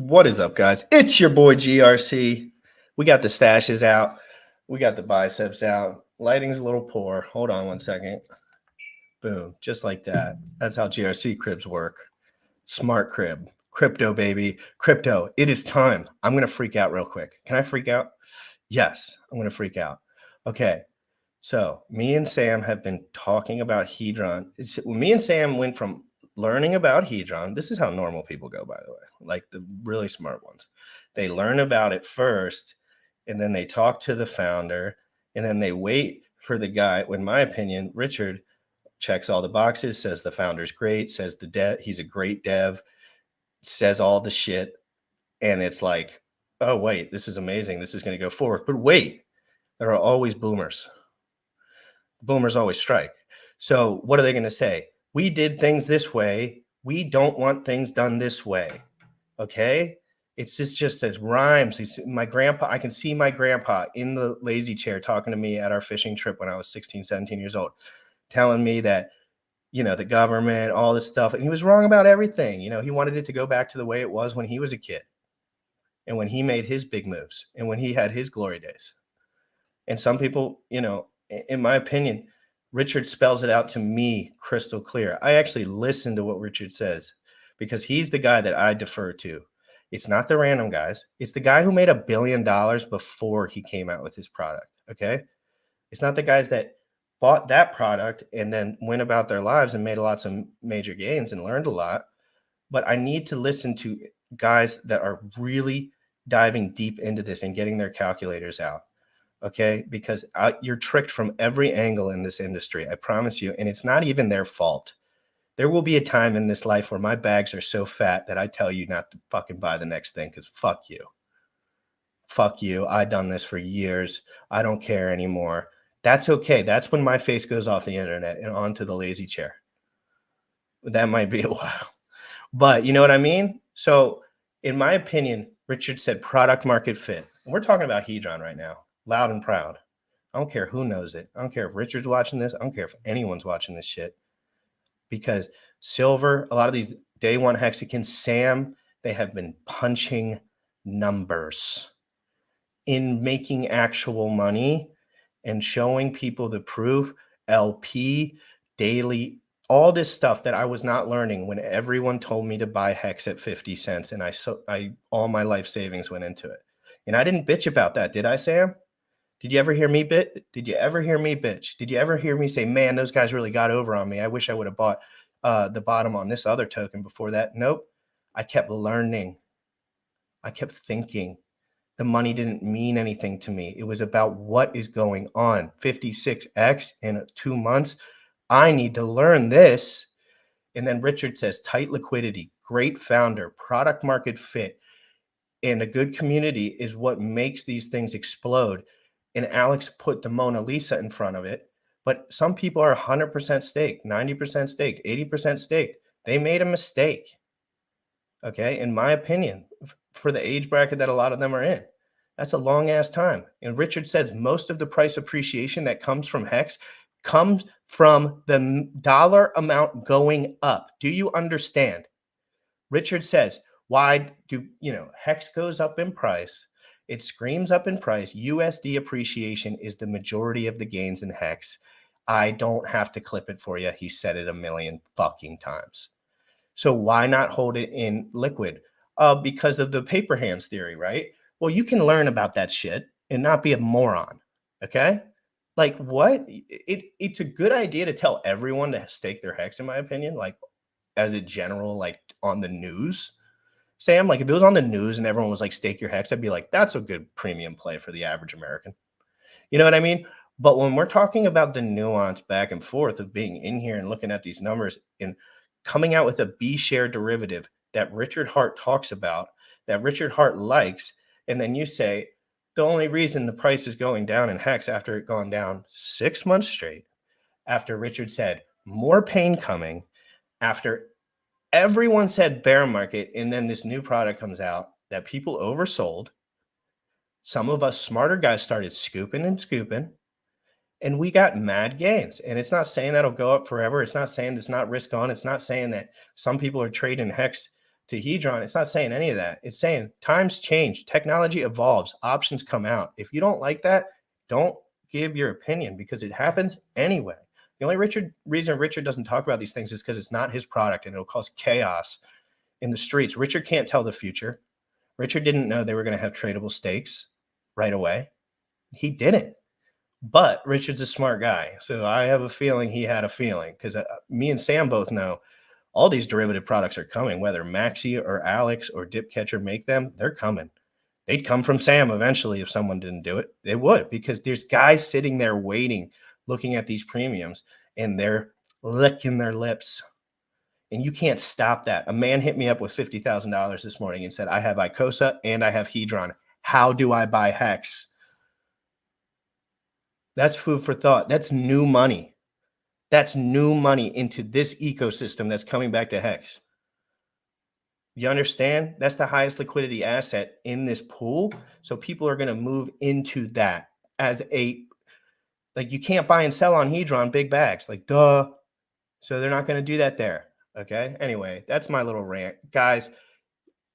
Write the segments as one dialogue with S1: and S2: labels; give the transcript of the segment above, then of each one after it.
S1: What is up, guys? It's your boy GRC. We got the stashes out. We got the biceps out. Lighting's a little poor. Hold on one second. Boom. Just like that. That's how GRC cribs work. Smart crib. Crypto, baby. Crypto. It is time. I'm going to freak out real quick. Can I freak out? Yes, I'm going to freak out. Okay. So me and Sam have been talking about Hedron. Me and Sam went from learning about Hedron. This is how normal people go, by the way, like the really smart ones. They learn about it first, and then they talk to the founder, and then they wait for the guy. In my opinion, Richard checks all the boxes, says the founder's great, says he's a great dev, says all the shit, and it's like, oh, wait, this is amazing. This is going to go forward. But wait, there are always boomers. Boomers always strike. So what are they going to say? We did things this way. We don't want things done this way. Okay? It's just as rhymes. My grandpa, I can see my grandpa in the lazy chair talking to me at our fishing trip when I was 16, 17 years old, telling me that, the government, all this stuff. And he was wrong about everything. He wanted it to go back to the way it was when he was a kid and when he made his big moves and when he had his glory days. And some people, in my opinion, Richard spells it out to me crystal clear. I actually listen to what Richard says because he's the guy that I defer to. It's not the random guys. It's the guy who made $1 billion before he came out with his product, okay? It's not the guys that bought that product and then went about their lives and made lots of major gains and learned a lot. But I need to listen to guys that are really diving deep into this and getting their calculators out. Okay, because you're tricked from every angle in this industry, I promise you, and it's not even their fault. There will be a time in this life where my bags are so fat that I tell you not to fucking buy the next thing because fuck you. Fuck you. I've done this for years. I don't care anymore. That's okay. That's when my face goes off the internet and onto the lazy chair. That might be a while, but you know what I mean? So in my opinion, Richard said product market fit. And we're talking about Hedron right now. Loud and proud. I don't care who knows it. I don't care if Richard's watching this. I don't care if anyone's watching this shit. Because silver, a lot of these day one hexagons, Sam, they have been punching numbers in making actual money and showing people the proof, LP, daily, all this stuff that I was not learning when everyone told me to buy hex at 50 cents. And I all my life savings went into it. And I didn't bitch about that, did I, Sam? Did you ever hear me Did you ever hear me bitch? Did you ever hear me say, man, those guys really got over on me? I wish I would have bought the bottom on this other token before that. Nope. I kept learning. I kept thinking. The money didn't mean anything to me. It was about what is going on. 56x in 2 months. I need to learn this. And then Richard says, tight liquidity, great founder, product market fit, and a good community is what makes these things explode. And Alex put the Mona Lisa in front of it. But some people are 100% staked, 90% staked, 80% staked. They made a mistake, okay, in my opinion, for the age bracket that a lot of them are in. That's a long-ass time. And Richard says most of the price appreciation that comes from Hex comes from the dollar amount going up. Do you understand? Richard says, why do, Hex goes up in price. It screams up in price. USD appreciation is the majority of the gains in Hex. I don't have to clip it for you. He said it a million fucking times. So why not hold it in liquid? Because of the paper hands theory, right? Well, you can learn about that shit and not be a moron, okay? Like what? It's a good idea to tell everyone to stake their Hex, in my opinion, like as a general, like on the news. Sam, like if it was on the news and everyone was like, stake your Hex, I'd be like, that's a good premium play for the average American. You know what I mean? But when we're talking about the nuance back and forth of being in here and looking at these numbers and coming out with a B share derivative that Richard Hart talks about, that Richard Hart likes, and then you say, the only reason the price is going down in Hex after it gone down 6 months straight, after Richard said, more pain coming, after everyone said bear market, and then this new product comes out that people oversold. Some of us smarter guys started scooping and scooping, and we got mad gains. And it's not saying that'll go up forever. It's not saying it's not risk on. It's not saying that some people are trading Hex to Hedron, it's not saying any of that. It's saying times change, technology evolves, options come out. If you don't like that, don't give your opinion because it happens anyway. The only reason Richard doesn't talk about these things is because it's not his product and it'll cause chaos in the streets. Richard can't tell the future. Richard didn't know they were going to have tradable stakes right away. He didn't. But Richard's a smart guy. So I have a feeling he had a feeling because me and Sam both know all these derivative products are coming, whether Maxi or Alex or Dipcatcher make them, they're coming. They'd come from Sam eventually if someone didn't do it. They would, because there's guys sitting there waiting, looking at these premiums, and they're licking their lips. And you can't stop that. A man hit me up with $50,000 this morning and said, I have Icosa and I have Hedron. How do I buy Hex? That's food for thought. That's new money. That's new money into this ecosystem that's coming back to Hex. You understand? That's the highest liquidity asset in this pool. So people are going to move into that as a, like, you can't buy and sell on Hedron big bags. Like, duh. So they're not going to do that there. Okay. Anyway, that's my little rant. Guys,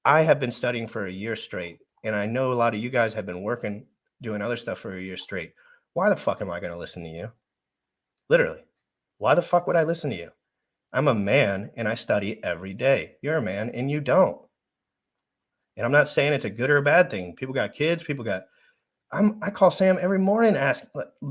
S1: I have been studying for a year straight, and I know a lot of you guys have been working, doing other stuff for a year straight. Why the fuck am I going to listen to you? Literally. Why the fuck would I listen to you? I'm a man and I study every day. You're a man and you don't. And I'm not saying it's a good or a bad thing. People got kids, people got, I call Sam every morning, ask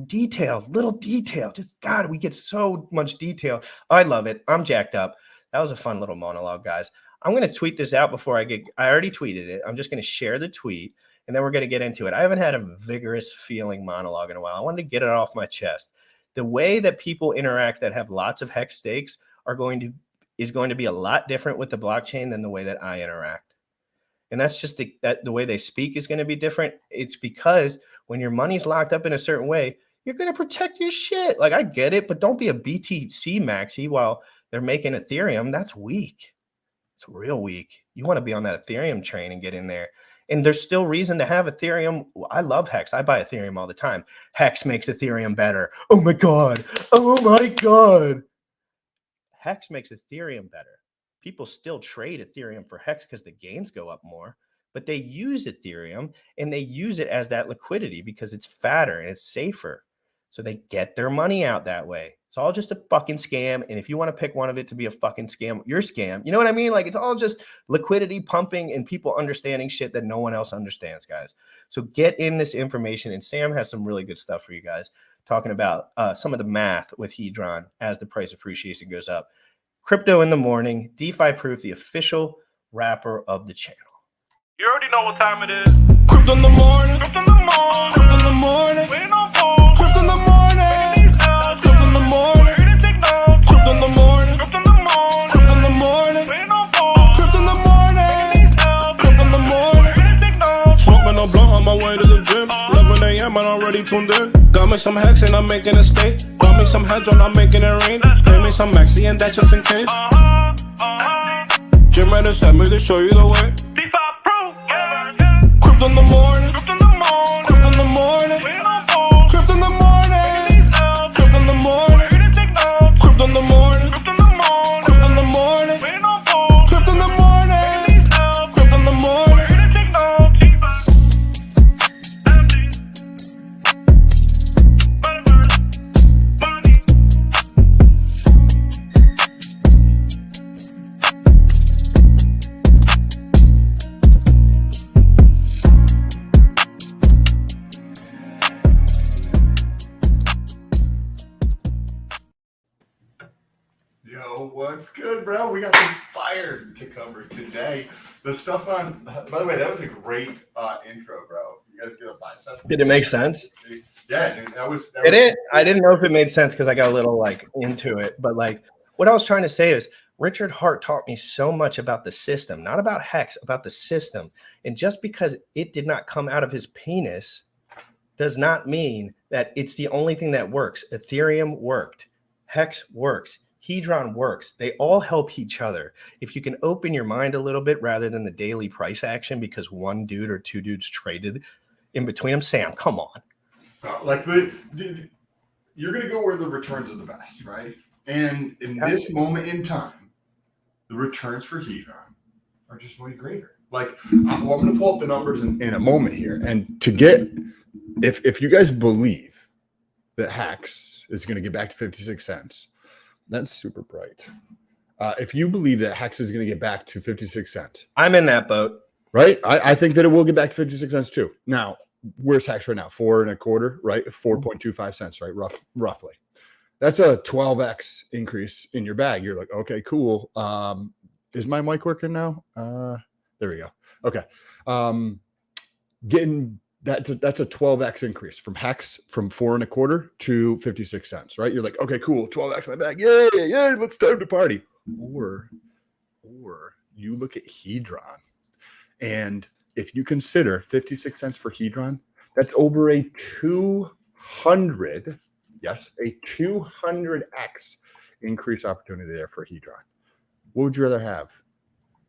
S1: detail, little detail. Just God, we get so much detail. I love it. I'm jacked up. That was a fun little monologue, guys. I'm going to tweet this out before I already tweeted it. I'm just going to share the tweet and then we're going to get into it. I haven't had a vigorous feeling monologue in a while. I wanted to get it off my chest. The way that people interact that have lots of Hex stakes is going to be a lot different with the blockchain than the way that I interact. And that's just the way they speak is going to be different. It's because when your money's locked up in a certain way, you're going to protect your shit. Like, I get it, but don't be a BTC maxi while they're making Ethereum. That's weak. It's real weak. You want to be on that Ethereum train and get in there. And there's still reason to have Ethereum. I love Hex. I buy Ethereum all the time. Hex makes Ethereum better. Oh my God. Oh my God. Hex makes Ethereum better. People still trade Ethereum for Hex because the gains go up more, but they use Ethereum and they use it as that liquidity because it's fatter and it's safer. So they get their money out that way. It's all just a fucking scam. And if you want to pick one of it to be a fucking scam, you're scam. You know what I mean? Like, it's all just liquidity pumping and people understanding shit that no one else understands, guys. So get in this information. And Sam has some really good stuff for you guys, talking about some of the math with Hedron as the price appreciation goes up. Crypto in the Morning, DeFi Proof, the official rapper of the channel.
S2: You already know what time it is. Crypto in the morning. Crypto in the morning. Crypto in the morning. Waiting on phone. Crypto in the morning. Crypto in the morning. Crypto in the morning. Crypto in the morning. Crypto in the morning. Waiting on phone. Crypto in the morning. Crypto in the morning. Smoking a blunt on my way to the gym. 11 a.m. and I'm already tuned in. Got me some Hex and I'm making a stake. Got me some Hedron, I'm making it rain. Pay me some Maxi and that's just in case. Jim ready sent me to show you the way. Crypto in the morning. Crypto in the morning. Crypto in the morning. Crypto in the morning. Crypto in the morning. Crypto in the morning. Crypto in the morning. Crypto in the morning. Crypto in the morning. Crypto in the morning.
S3: Yo, what's good, bro? We got some fire to cover today. The stuff on, by the way, that was a great intro, bro. You guys get a bicep?
S1: Did it make sense?
S3: Yeah, dude, that was
S1: I didn't know if it made sense because I got a little like into it, but like what I was trying to say is Richard Hart taught me so much about the system, not about Hex, about the system. And just because it did not come out of his penis does not mean that it's the only thing that works. Ethereum worked. Hex works. Hedron works. They all help each other. If you can open your mind a little bit rather than the daily price action because one dude or two dudes traded in between them. Sam, come on.
S3: Like you're going to go where the returns are the best, right? And in this moment in time, the returns for Hedron are just way greater. Like, I'm going to pull up the numbers in a moment here. And to get, if you guys believe that Hex is going to get back to 56 cents, that's super bright. If you believe that Hex is going to get back to 56 cents,
S1: I'm in that boat.
S3: Right? I think that it will get back to 56 cents too. Now, where's Hex right now? 4.25, right? 4.25 cents, right? Roughly. That's a 12x increase in your bag. You're like, okay, cool. Is my mic working now? There we go. Okay. Getting that's a 12x increase from Hex from 4.25 to 56 cents, right? You're like, okay, cool. 12x my bag. Yay, yay, let's time to party. Or you look at Hedron. And if you consider 56 cents for Hedron, that's over a 200, yes, a 200x increase opportunity there for Hedron. What would you rather have?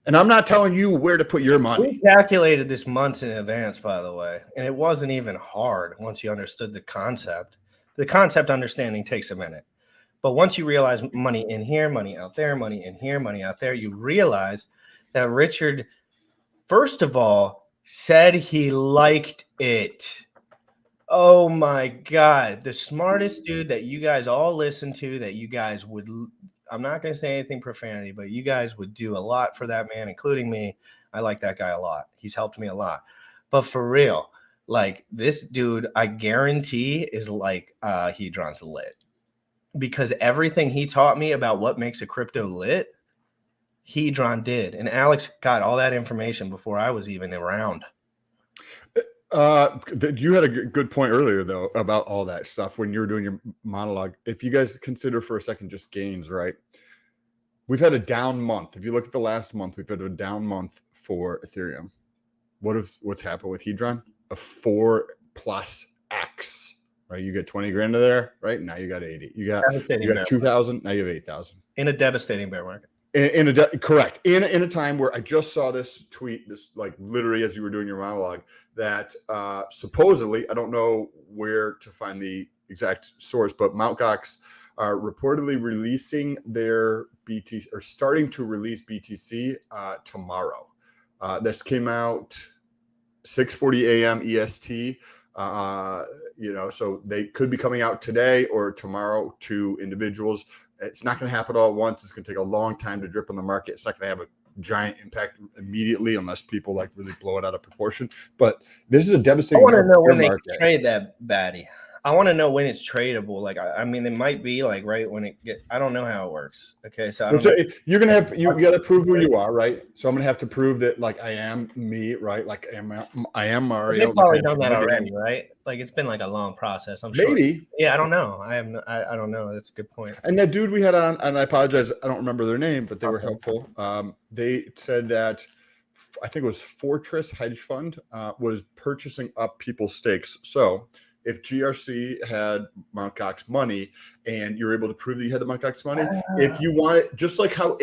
S3: And I'm not telling you where to put your money.
S1: We calculated this months in advance, by the way, and it wasn't even hard once you understood the concept. The concept understanding takes a minute. But once you realize money in here, money out there, money in here, money out there, you realize that Richard, first of all, said he liked it. Oh my God. The smartest dude that you guys all listen to, that you guys would, I'm not going to say anything profanity, but you guys would do a lot for that man, including me. I like that guy a lot. He's helped me a lot. But for real, like this dude, I guarantee is like Hedron's lit. Because everything he taught me about what makes a crypto lit, Hedron did. And Alex got all that information before I was even around.
S3: You had a good point earlier, though, about all that stuff when you were doing your monologue. If you guys consider for a second just gains, right? We've had a down month. If you look at the last month, we've had a down month for Ethereum. What's happened with Hedron? A 4+ X. Right, you get 20 grand there, right? Now you got 80. You got 2,000. Now you have 8,000.
S1: In a devastating bear market.
S3: Correct. In a time where I just saw this tweet, this like literally as you were doing your monologue, that supposedly, I don't know where to find the exact source, but Mt. Gox are reportedly releasing their BTC or starting to release BTC tomorrow. This came out 6:40 a.m. EST. So they could be coming out today or tomorrow to individuals. It's not going to happen all at once. It's going to take a long time to drip on the market. It's not going to have a giant impact immediately unless people like really blow it out of proportion. But this is a devastating.
S1: I want to know when they trade that baddie. I want to know when it's tradable. Like, I mean, it might be like right when it get. I don't know how it works. Okay, so
S3: you're gonna have you got to prove who you are, right? So I'm gonna have to prove that like I am me, right? Like I am Mario.
S1: They've probably done that already, right? Like it's been like a long process. I'm sure.
S3: Maybe.
S1: Yeah, I don't know. I don't know. That's a good point.
S3: And that dude we had on, and I apologize, I don't remember their name, but they were helpful. They said that I think it was Fortress Hedge Fund was purchasing up people's stakes. So if GRC had Mt. Gox money and you're able to prove that you had the Mt. Gox money, if you want it, just like how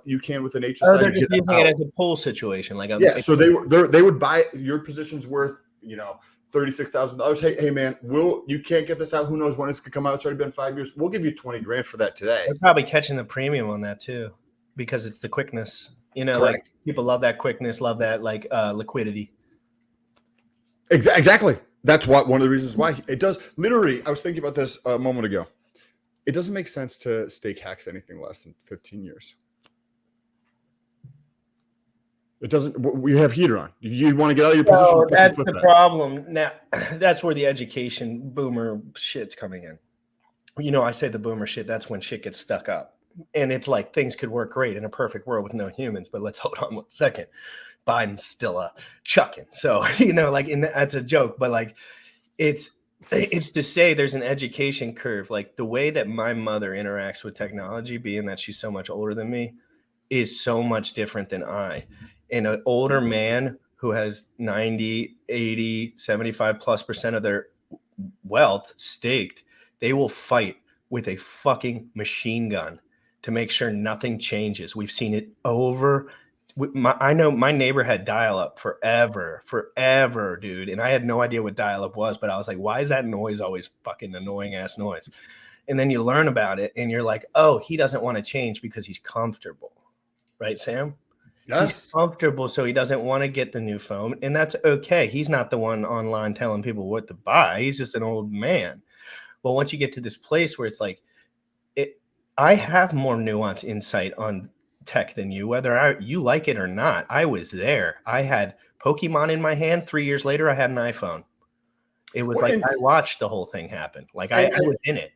S3: you can with an HSI.
S1: Oh, they're just using it as a pull situation. Like
S3: so they would buy your position's worth, $36,000. Hey man, you can't get this out. Who knows when it's gonna come out? It's already been 5 years. We'll give you 20 grand for that today.
S1: They're probably catching the premium on that too, because it's the quickness.
S3: Correct.
S1: Like people love that quickness, love that like liquidity.
S3: Exactly. That's one of the reasons why it does. Literally, I was thinking about this a moment ago. It doesn't make sense to stake Hex anything less than 15 years. It doesn't. We have Hedron. You want to get out of your position.
S1: No, that's the problem. Now, that's where the education boomer shit's coming in. I say the boomer shit. That's when shit gets stuck up, and it's like things could work great in a perfect world with no humans. But let's hold on 1 second. Biden's still chucking. So, that's a joke, but like it's to say there's an education curve. Like the way that my mother interacts with technology, being that she's so much older than me, is so much different than I. And an older man who has 90, 80, 75+% of their wealth staked, they will fight with a fucking machine gun to make sure nothing changes. We've seen it over. I know my neighbor had dial-up forever, dude. And I had no idea what dial-up was, but I was like, why is that noise always fucking annoying ass noise? And then you learn about it and you're like, oh, he doesn't want to change because he's comfortable. Right, Sam?
S3: Yes.
S1: Comfortable, so he doesn't want to get the new phone, and that's okay. He's not the one online telling people what to buy. He's just an old man. Well, once you get to this place where it's like, I have more nuance insight on tech than you, whether you like it or not. I was there. I had Pokemon in my hand. 3 years later, I had an iPhone. It was I watched the whole thing happen. Like I was in it.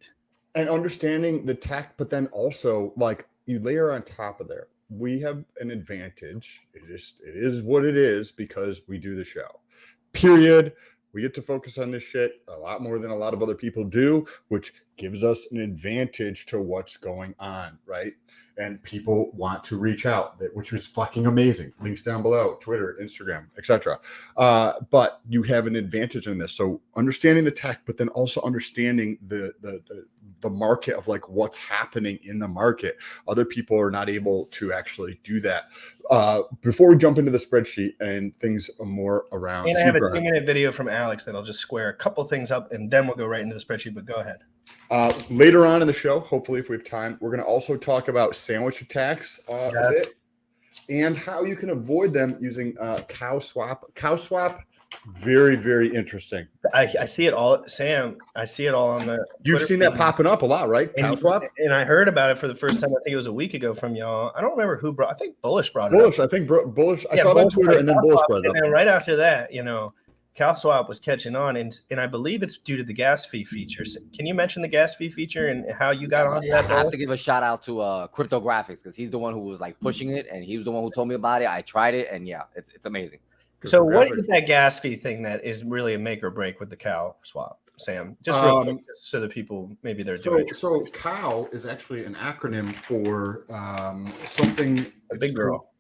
S3: And understanding the tech, but then also like you layer on top of there, we have an advantage. It is what it is because we do the show. Period. We get to focus on this shit a lot more than a lot of other people do, which gives us an advantage to what's going on, right? And people want to reach out, which is fucking amazing. Links down below, Twitter, Instagram, etc. But you have an advantage in this. So understanding the tech, but then also understanding the market of like what's happening in the market. Other people are not able to actually do that. Before we jump into the spreadsheet and things more around.
S1: And I have a 2-minute video from Alex that'll just square a couple things up, and then we'll go right into the spreadsheet. But go ahead.
S3: Later on in the show, hopefully, if we have time, we're going to also talk about sandwich attacks a bit and how you can avoid them using cow swap. Cow swap, very, very interesting.
S1: I see it all, Sam. I see it all on the.
S3: You've
S1: Twitter
S3: seen that popping up a lot, right? Cow swap.
S1: And I heard about it for the first time. I think it was a week ago from y'all. I don't remember who brought. I think Bullish brought it.
S3: Bullish. I think Bullish. I saw it on Twitter, and then Bullish brought it up.
S1: And then right after that, cow swap was catching on, and I believe it's due to the gas fee feature. So can you mention the gas fee feature and how you got on that?
S4: I have to give a shout out to Cryptographics because he's the one who was like pushing it, and he was the one who told me about it. I tried it, and yeah, it's amazing.
S1: So what is that gas fee thing that is really a make or break with the cow swap, Sam? Just real quick, so that people maybe they're doing it.
S3: So cow is actually an acronym for something.
S1: A big girl.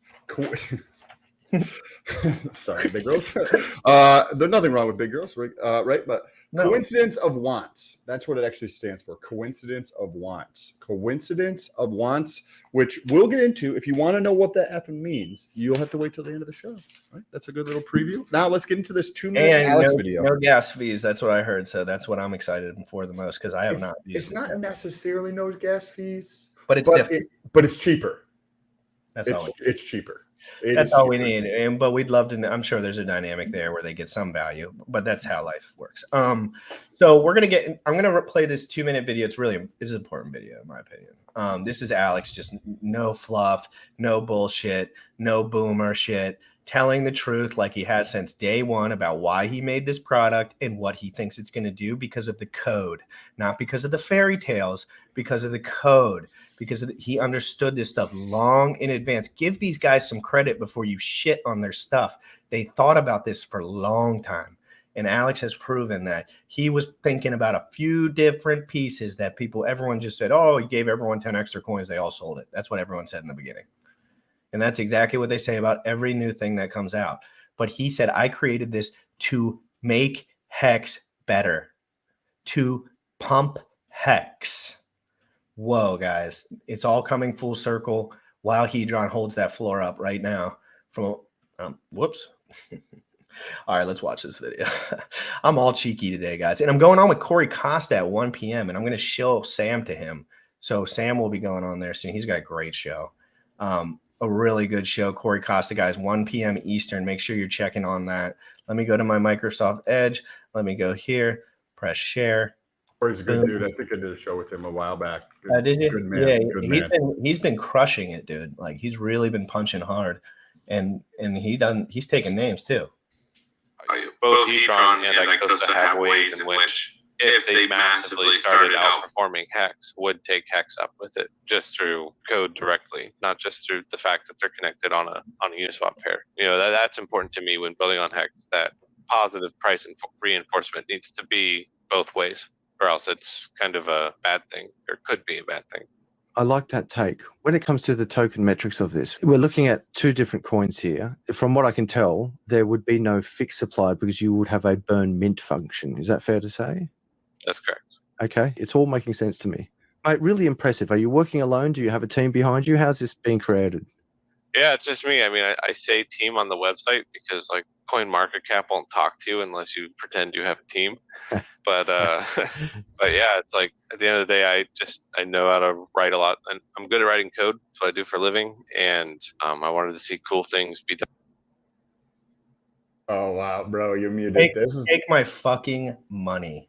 S3: Sorry, big girls. There's nothing wrong with big girls, right? But coincidence of wants. That's what it actually stands for. Coincidence of wants. Coincidence of wants, which we'll get into. If you want to know what that effing means, you'll have to wait till the end of the show. Right? That's a good little preview. Now let's get into this 2-minute Alex video.
S1: No gas fees. That's what I heard. So that's what I'm excited for the most because I have not used it.
S3: It's not necessarily no gas fees,
S1: but it's different.
S3: But it's cheaper.
S1: It's
S3: cheaper.
S1: That's all we need. But we'd love to. I'm sure there's a dynamic there where they get some value, but that's how life works. So I'm gonna play this 2-minute video. It's an important video in my opinion. This is Alex, just no fluff, no bullshit, no boomer shit, telling the truth like he has since day one about why he made this product and what he thinks it's going to do because of the code, not because of the fairy tales, because of the code, because he understood this stuff long in advance. Give these guys some credit before you shit on their stuff. They thought about this for a long time. And Alex has proven that he was thinking about a few different pieces that everyone just said, oh, he gave everyone 10 extra coins. They all sold it. That's what everyone said in the beginning. And that's exactly what they say about every new thing that comes out. But he said, I created this to make Hex better, to pump Hex. Whoa, guys. It's all coming full circle while Hedron holds that floor up right now. Whoops. All right, let's watch this video. I'm all cheeky today, guys. And I'm going on with Corey Costa at 1 p.m. And I'm going to show Sam to him. So Sam will be going on there soon. He's got a great show. A really good show. Corey Costa, guys, 1 p.m. Eastern. Make sure you're checking on that. Let me go to my Microsoft Edge. Let me go here. Press share.
S3: Corey's a good dude. I think I did a show with him a while back.
S1: Did you?
S3: Good man.
S1: Yeah, he's been crushing it, dude. Like he's really been punching hard. And he's taking names too.
S5: Both Hedron and Icosa have ways in which, if they massively started outperforming Hex, would take Hex up with it just through code directly, not just through the fact that they're connected on a Uniswap pair. That's important to me when building on Hex. That positive price reinforcement needs to be both ways, or else it's kind of a bad thing, or could be a bad thing.
S6: I like that take. When it comes to the token metrics of this, we're looking at 2 different coins here. From what I can tell, there would be no fixed supply because you would have a burn mint function. Is that fair to say?
S5: That's correct.
S6: Okay. It's all making sense to me. Mate, really impressive. Are you working alone? Do you have a team behind you? How's this being created?
S5: Yeah, it's just me. I mean, I say team on the website because like CoinMarketCap won't talk to you unless you pretend you have a team. But but yeah, it's like at the end of the day, I know how to write a lot, and I'm good at writing code. That's what I do for a living, and I wanted to see cool things be done.
S3: Oh wow, bro, you're muted.
S1: Take my fucking money.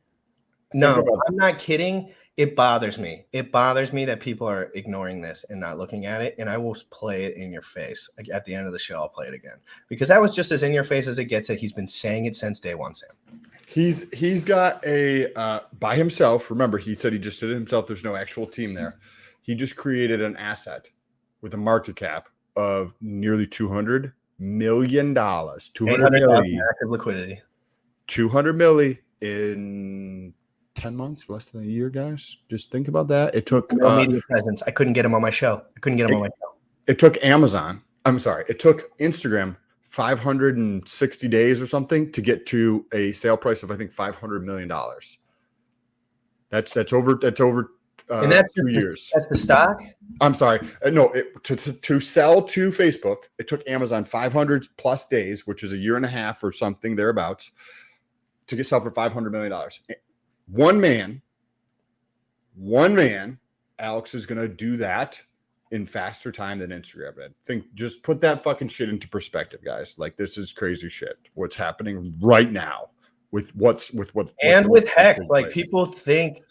S3: Think
S1: No,
S3: about-
S1: I'm not kidding. It bothers me. It bothers me that people are ignoring this and not looking at it. And I will play it in your face. Like, at the end of the show, I'll play it again because that was just as in your face as it gets. It. He's been saying it since day one, Sam.
S3: He's got a by himself. Remember, he said he just did it himself. There's no actual team there. He just created an asset with a market cap of nearly $200 million. 200 million
S1: active liquidity.
S3: 200 million in 10 months, less than a year, guys. Just think about that. It took
S1: No media presence. I couldn't get him on my show.
S3: It took Amazon. I'm sorry. It took Instagram 560 days or something to get to a sale price of, I think, $500 million. That's over
S1: And that's
S3: 2 years.
S1: That's the stock.
S3: I'm sorry. No, to sell to Facebook, it took Amazon 500 plus days, which is a year and a half or something thereabouts, to get sell for $500 million. One man, Alex, is going to do that in faster time than Instagram did. Just put that fucking shit into perspective, guys. Like, this is crazy shit. What's happening right now with
S1: Hex, like, people think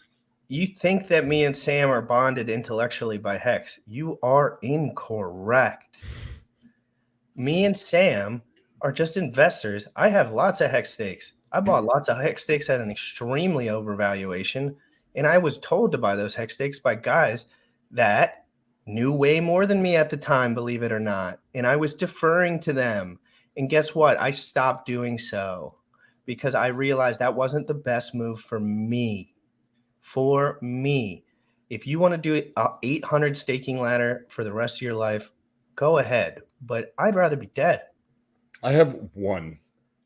S1: you think that me and Sam are bonded intellectually by Hex. You are incorrect. Me and Sam are just investors. I have lots of Hex stakes. I bought lots of Hex stakes at an extremely overvaluation, and I was told to buy those Hex stakes by guys that knew way more than me at the time, believe it or not. And I was deferring to them. And guess what? I stopped doing so because I realized that wasn't the best move for me. For me. If you want to do an 800 staking ladder for the rest of your life, go ahead. But I'd rather be dead.
S3: I have one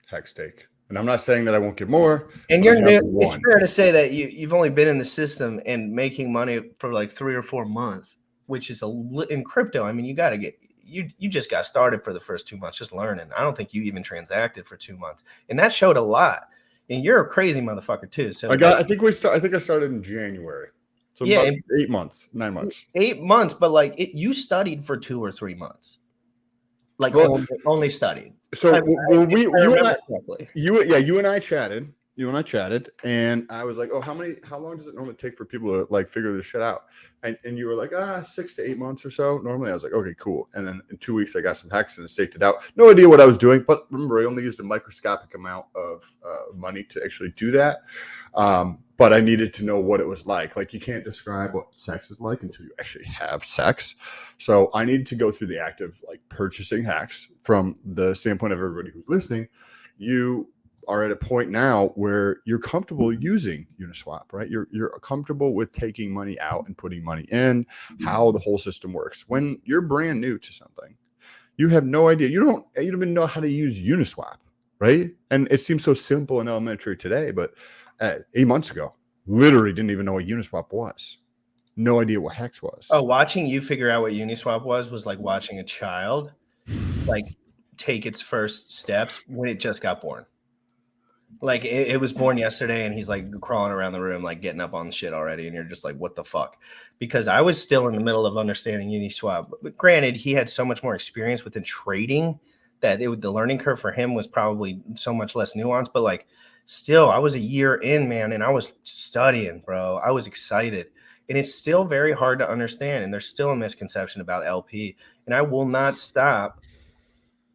S3: Hex stake. And I'm not saying that I won't get more.
S1: And you're new. It's fair to say that you've only been in the system and making money for like 3 or 4 months, which is in crypto. I mean, you just got started for the first 2 months, just learning. I don't think you even transacted for 2 months, and that showed a lot. And you're a crazy motherfucker too. So
S3: I think I started in January. So yeah, about 8 months, 9 months.
S1: 8 months, but like you studied for 2 or 3 months. Like only studied.
S3: So you and I chatted. You and I chatted, and I was like, "Oh, how long does it normally take for people to like figure this shit out?" And you were like, 6 to 8 months or so. Normally, I was like, "Okay, cool." And then in 2 weeks, I got some Hex and staked it out. No idea what I was doing, but remember, I only used a microscopic amount of money to actually do that. But I needed to know what it was like. Like, you can't describe what sex is like until you actually have sex. So I needed to go through the act of like purchasing Hex from the standpoint of everybody who's listening. You are at a point now where you're comfortable using Uniswap, right? You're comfortable with taking money out and putting money in, how the whole system works. When you're brand new to something, you have no idea. You don't even know how to use Uniswap, right? And it seems so simple and elementary today, but 8 months ago, literally didn't even know what Uniswap was. No idea what Hex was.
S1: Oh, watching you figure out what Uniswap was like watching a child like take its first steps when it just got born. Like it was born yesterday and he's like crawling around the room, like getting up on shit already. And you're just like, what the fuck? Because I was still in the middle of understanding Uniswap. But granted, he had so much more experience within trading that the learning curve for him was probably so much less nuanced. But like still, I was a year in, man, and I was studying, bro. I was excited. And it's still very hard to understand. And there's still a misconception about LP. And I will not stop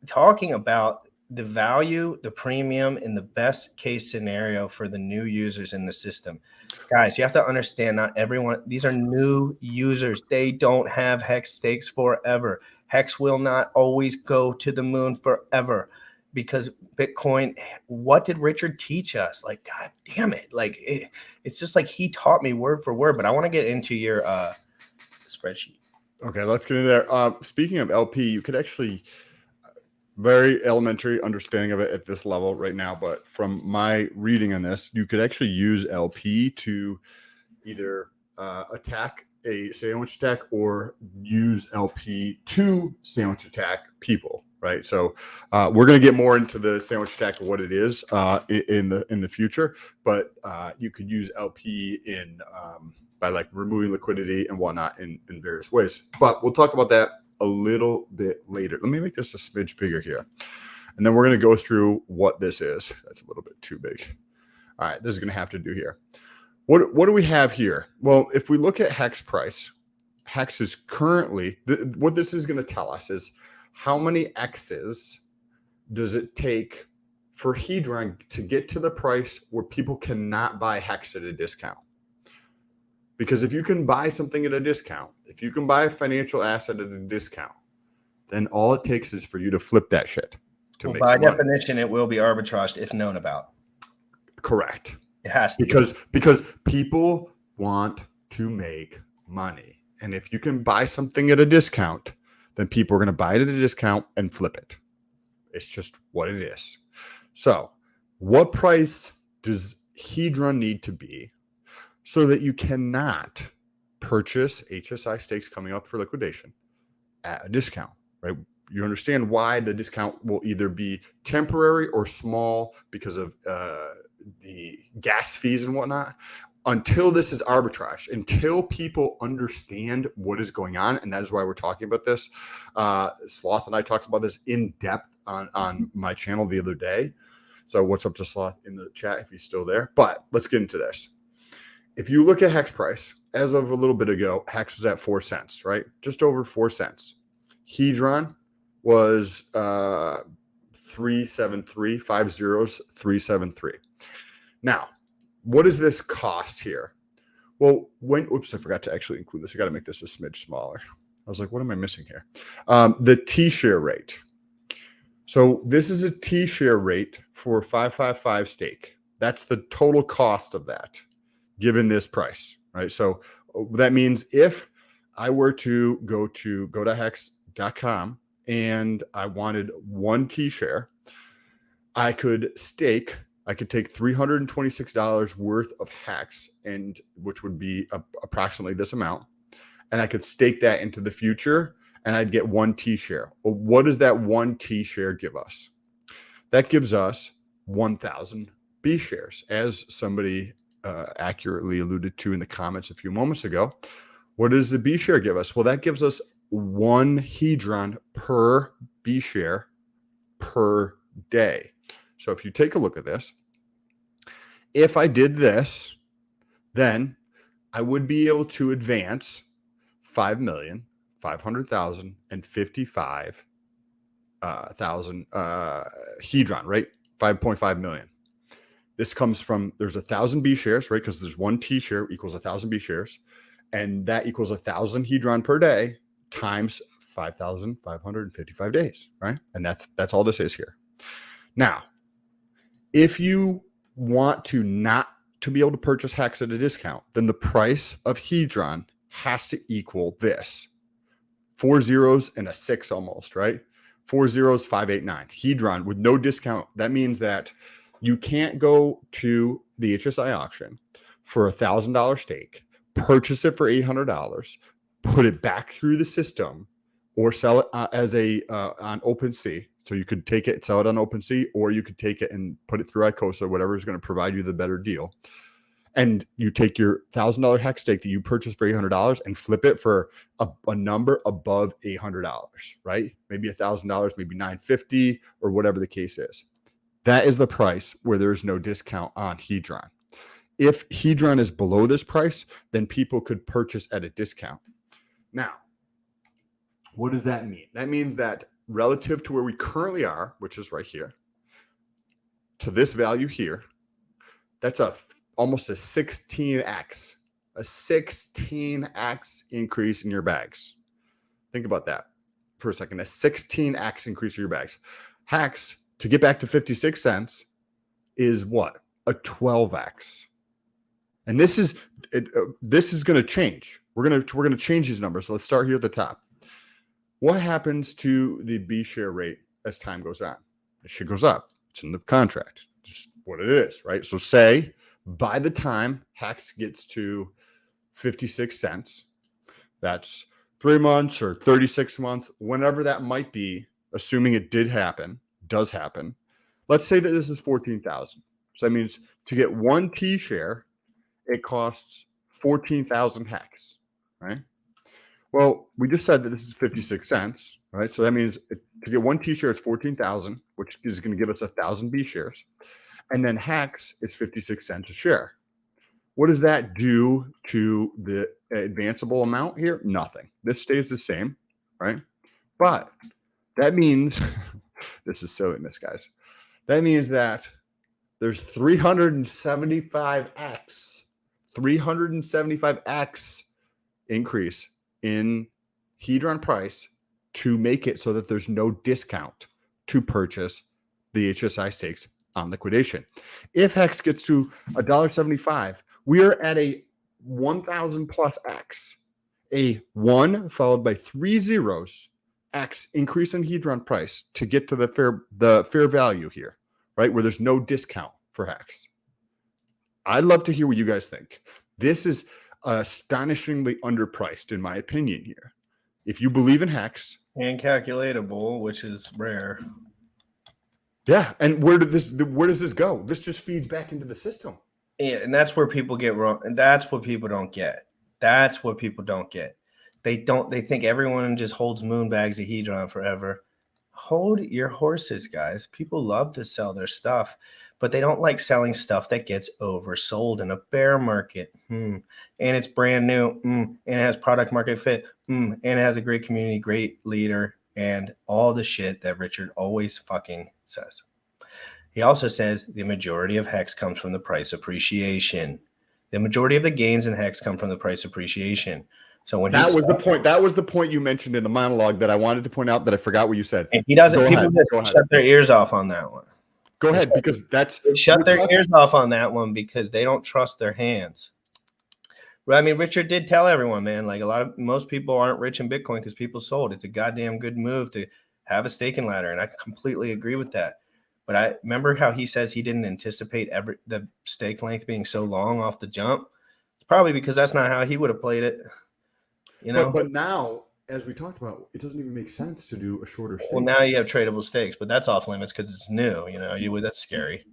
S1: talking about the value, the premium, and the best case scenario for the new users in the system. Guys, you have to understand, not everyone, these are new users. They don't have Hex stakes forever. Hex will not always go to the moon forever because Bitcoin, what did Richard teach us? Like, God damn it. Like, it's just like he taught me word for word, but I want to get into your spreadsheet.
S3: Okay, let's get into there. Speaking of LP, you could actually... very elementary understanding of it at this level right now, but from my reading on this, you could actually use LP to either attack a sandwich attack or use LP to sandwich attack people, right? So we're going to get more into the sandwich attack of what it is in the future, but you could use LP in by like removing liquidity and whatnot in various ways. But we'll talk about that a little bit later. Let me make this a smidge bigger here. And then we're going to go through what this is. That's a little bit too big. All right, this is going to have to do here. What do we have here? Well, if we look at Hex price, Hex is currently, what this is going to tell us is how many X's does it take for Hedron to get to the price where people cannot buy Hex at a discount. Because if you can buy something at a discount, if you can buy a financial asset at a discount, then all it takes is for you to flip that shit to
S1: Well,
S3: make
S1: by
S3: some money.
S1: definition, it will be arbitraged if known about.
S3: Correct.
S1: It has to
S3: Because people want to make money. And if you can buy something at a discount, then people are going to buy it at a discount and flip it. It's just what it is. So what price does Hedron need to be so that you cannot purchase HSI stakes coming up for liquidation at a discount, right? You understand why the discount will either be temporary or small because of the gas fees and whatnot. Until this is arbitrage, until people understand what is going on, and that is why we're talking about this. Sloth and I talked about this in depth on my channel the other day. So what's up to Sloth in the chat if he's still there? But let's get into this. If you look at Hex price, as of a little bit ago, Hex was at 4 cents, right? Just over 4 cents. Hedron was 373, 5 zeros, 373. Now, what does this cost here? Well, oops, I forgot to actually include this. I got to make this a smidge smaller. I was like, what am I missing here? The T-share rate. So this is a T-share rate for 555 stake. That's the total cost of that, given this price, right? So that means if I were to go to hex.com and I wanted 1 T-share, I could take $326 worth of Hex, and which would be approximately this amount, and I could stake that into the future, and I'd get 1 T-share. Well, what does that 1 T-share give us? That gives us 1,000 B shares, as somebody accurately alluded to in the comments a few moments ago. What does the B share give us? Well, that gives us 1 Hedron per B share per day. So if you take a look at this, if I did this, then I would be able to advance 5,500,055 Hedron, right? 5.5 million. This comes from, there's 1,000 B shares, right? Because there's 1 T share equals 1,000 B shares. And that equals 1,000 Hedron per day times 5,555 days, right? And that's all this is here. Now, if you want to not to be able to purchase Hex at a discount, then the price of Hedron has to equal this. 4 zeros and a 6 almost, right? 4 zeros, 589. Hedron with no discount. That means that you can't go to the HSI auction for $1,000 stake, purchase it for $800, put it back through the system, or sell it as on OpenSea. So you could take it, sell it on OpenSea, or you could take it and put it through ICOSA, whatever is going to provide you the better deal. And you take your $1,000 Hex stake that you purchased for $800 and flip it for a number above $800, right? Maybe $1,000, maybe $950, or whatever the case is. That is the price where there's no discount on Hedron. If Hedron is below this price, then people could purchase at a discount. Now, what does that mean? That means that relative to where we currently are, which is right here, to this value here, that's almost a 16x, a 16x increase in your bags. Think about that for a second. A 16x increase in your bags. Hex, to get back to 56 cents, is what? A 12x. And this is going to change. We're going to change these numbers. So let's start here at the top. What happens to the B share rate as time goes on? It shit goes up. It's in the contract. Just what it is, right? So say by the time Hex gets to 56 cents, That's 3 months or 36 months, whenever that might be, assuming it does happen. Let's say that this is 14,000. So that means to get one T share, it costs 14,000 hex, right? Well, we just said that this is 56 cents, right? So that means to get one T share, it's 14,000, which is going to give us 1,000 B shares. And then hex is 56 cents a share. What does that do to the advanceable amount here? Nothing. This stays the same, right? But that means, this is silliness, guys. That means that there's 375x increase in Hedron price to make it so that there's no discount to purchase the HSI stakes on liquidation. If hex gets to $1.75, we are at a 1,000 plus X, a 1 followed by 3 zeros, X increase in Hedron price to get to the fair value here, right? Where there's no discount for hex. I'd love to hear what you guys think. This is astonishingly underpriced, in my opinion here. If you believe in hex.
S1: And calculatable, which is rare.
S3: Yeah, and where does this go? This just feeds back into the system.
S1: Yeah, and that's where people get wrong. And that's what people don't get. That's what people don't get. They think everyone just holds moon bags of Hedron forever. Hold your horses, guys. People love to sell their stuff, but they don't like selling stuff that gets oversold in a bear market. And it's brand new. And it has product market fit. And it has a great community, great leader, and all the shit that Richard always fucking says. He also says the majority of hex comes from the price appreciation. The majority of the gains in hex come from the price appreciation. So when
S3: that was the point you mentioned in the monologue that I wanted to point out that I forgot what you said.
S1: And he doesn't. People just shut their ears off on that one.
S3: Go ahead, because
S1: they shut their ears off on that one because they don't trust their hands. I mean, Richard did tell everyone, man. Like most people aren't rich in Bitcoin because people sold. It's a goddamn good move to have a staking ladder, and I completely agree with that. But I remember how he says he didn't anticipate the stake length being so long off the jump. It's probably because that's not how he would have played it. You know.
S3: But now, as we talked about, it doesn't even make sense to do a shorter stake.
S1: Well, now you have tradable stakes, but that's off limits because it's new. You know, that's scary.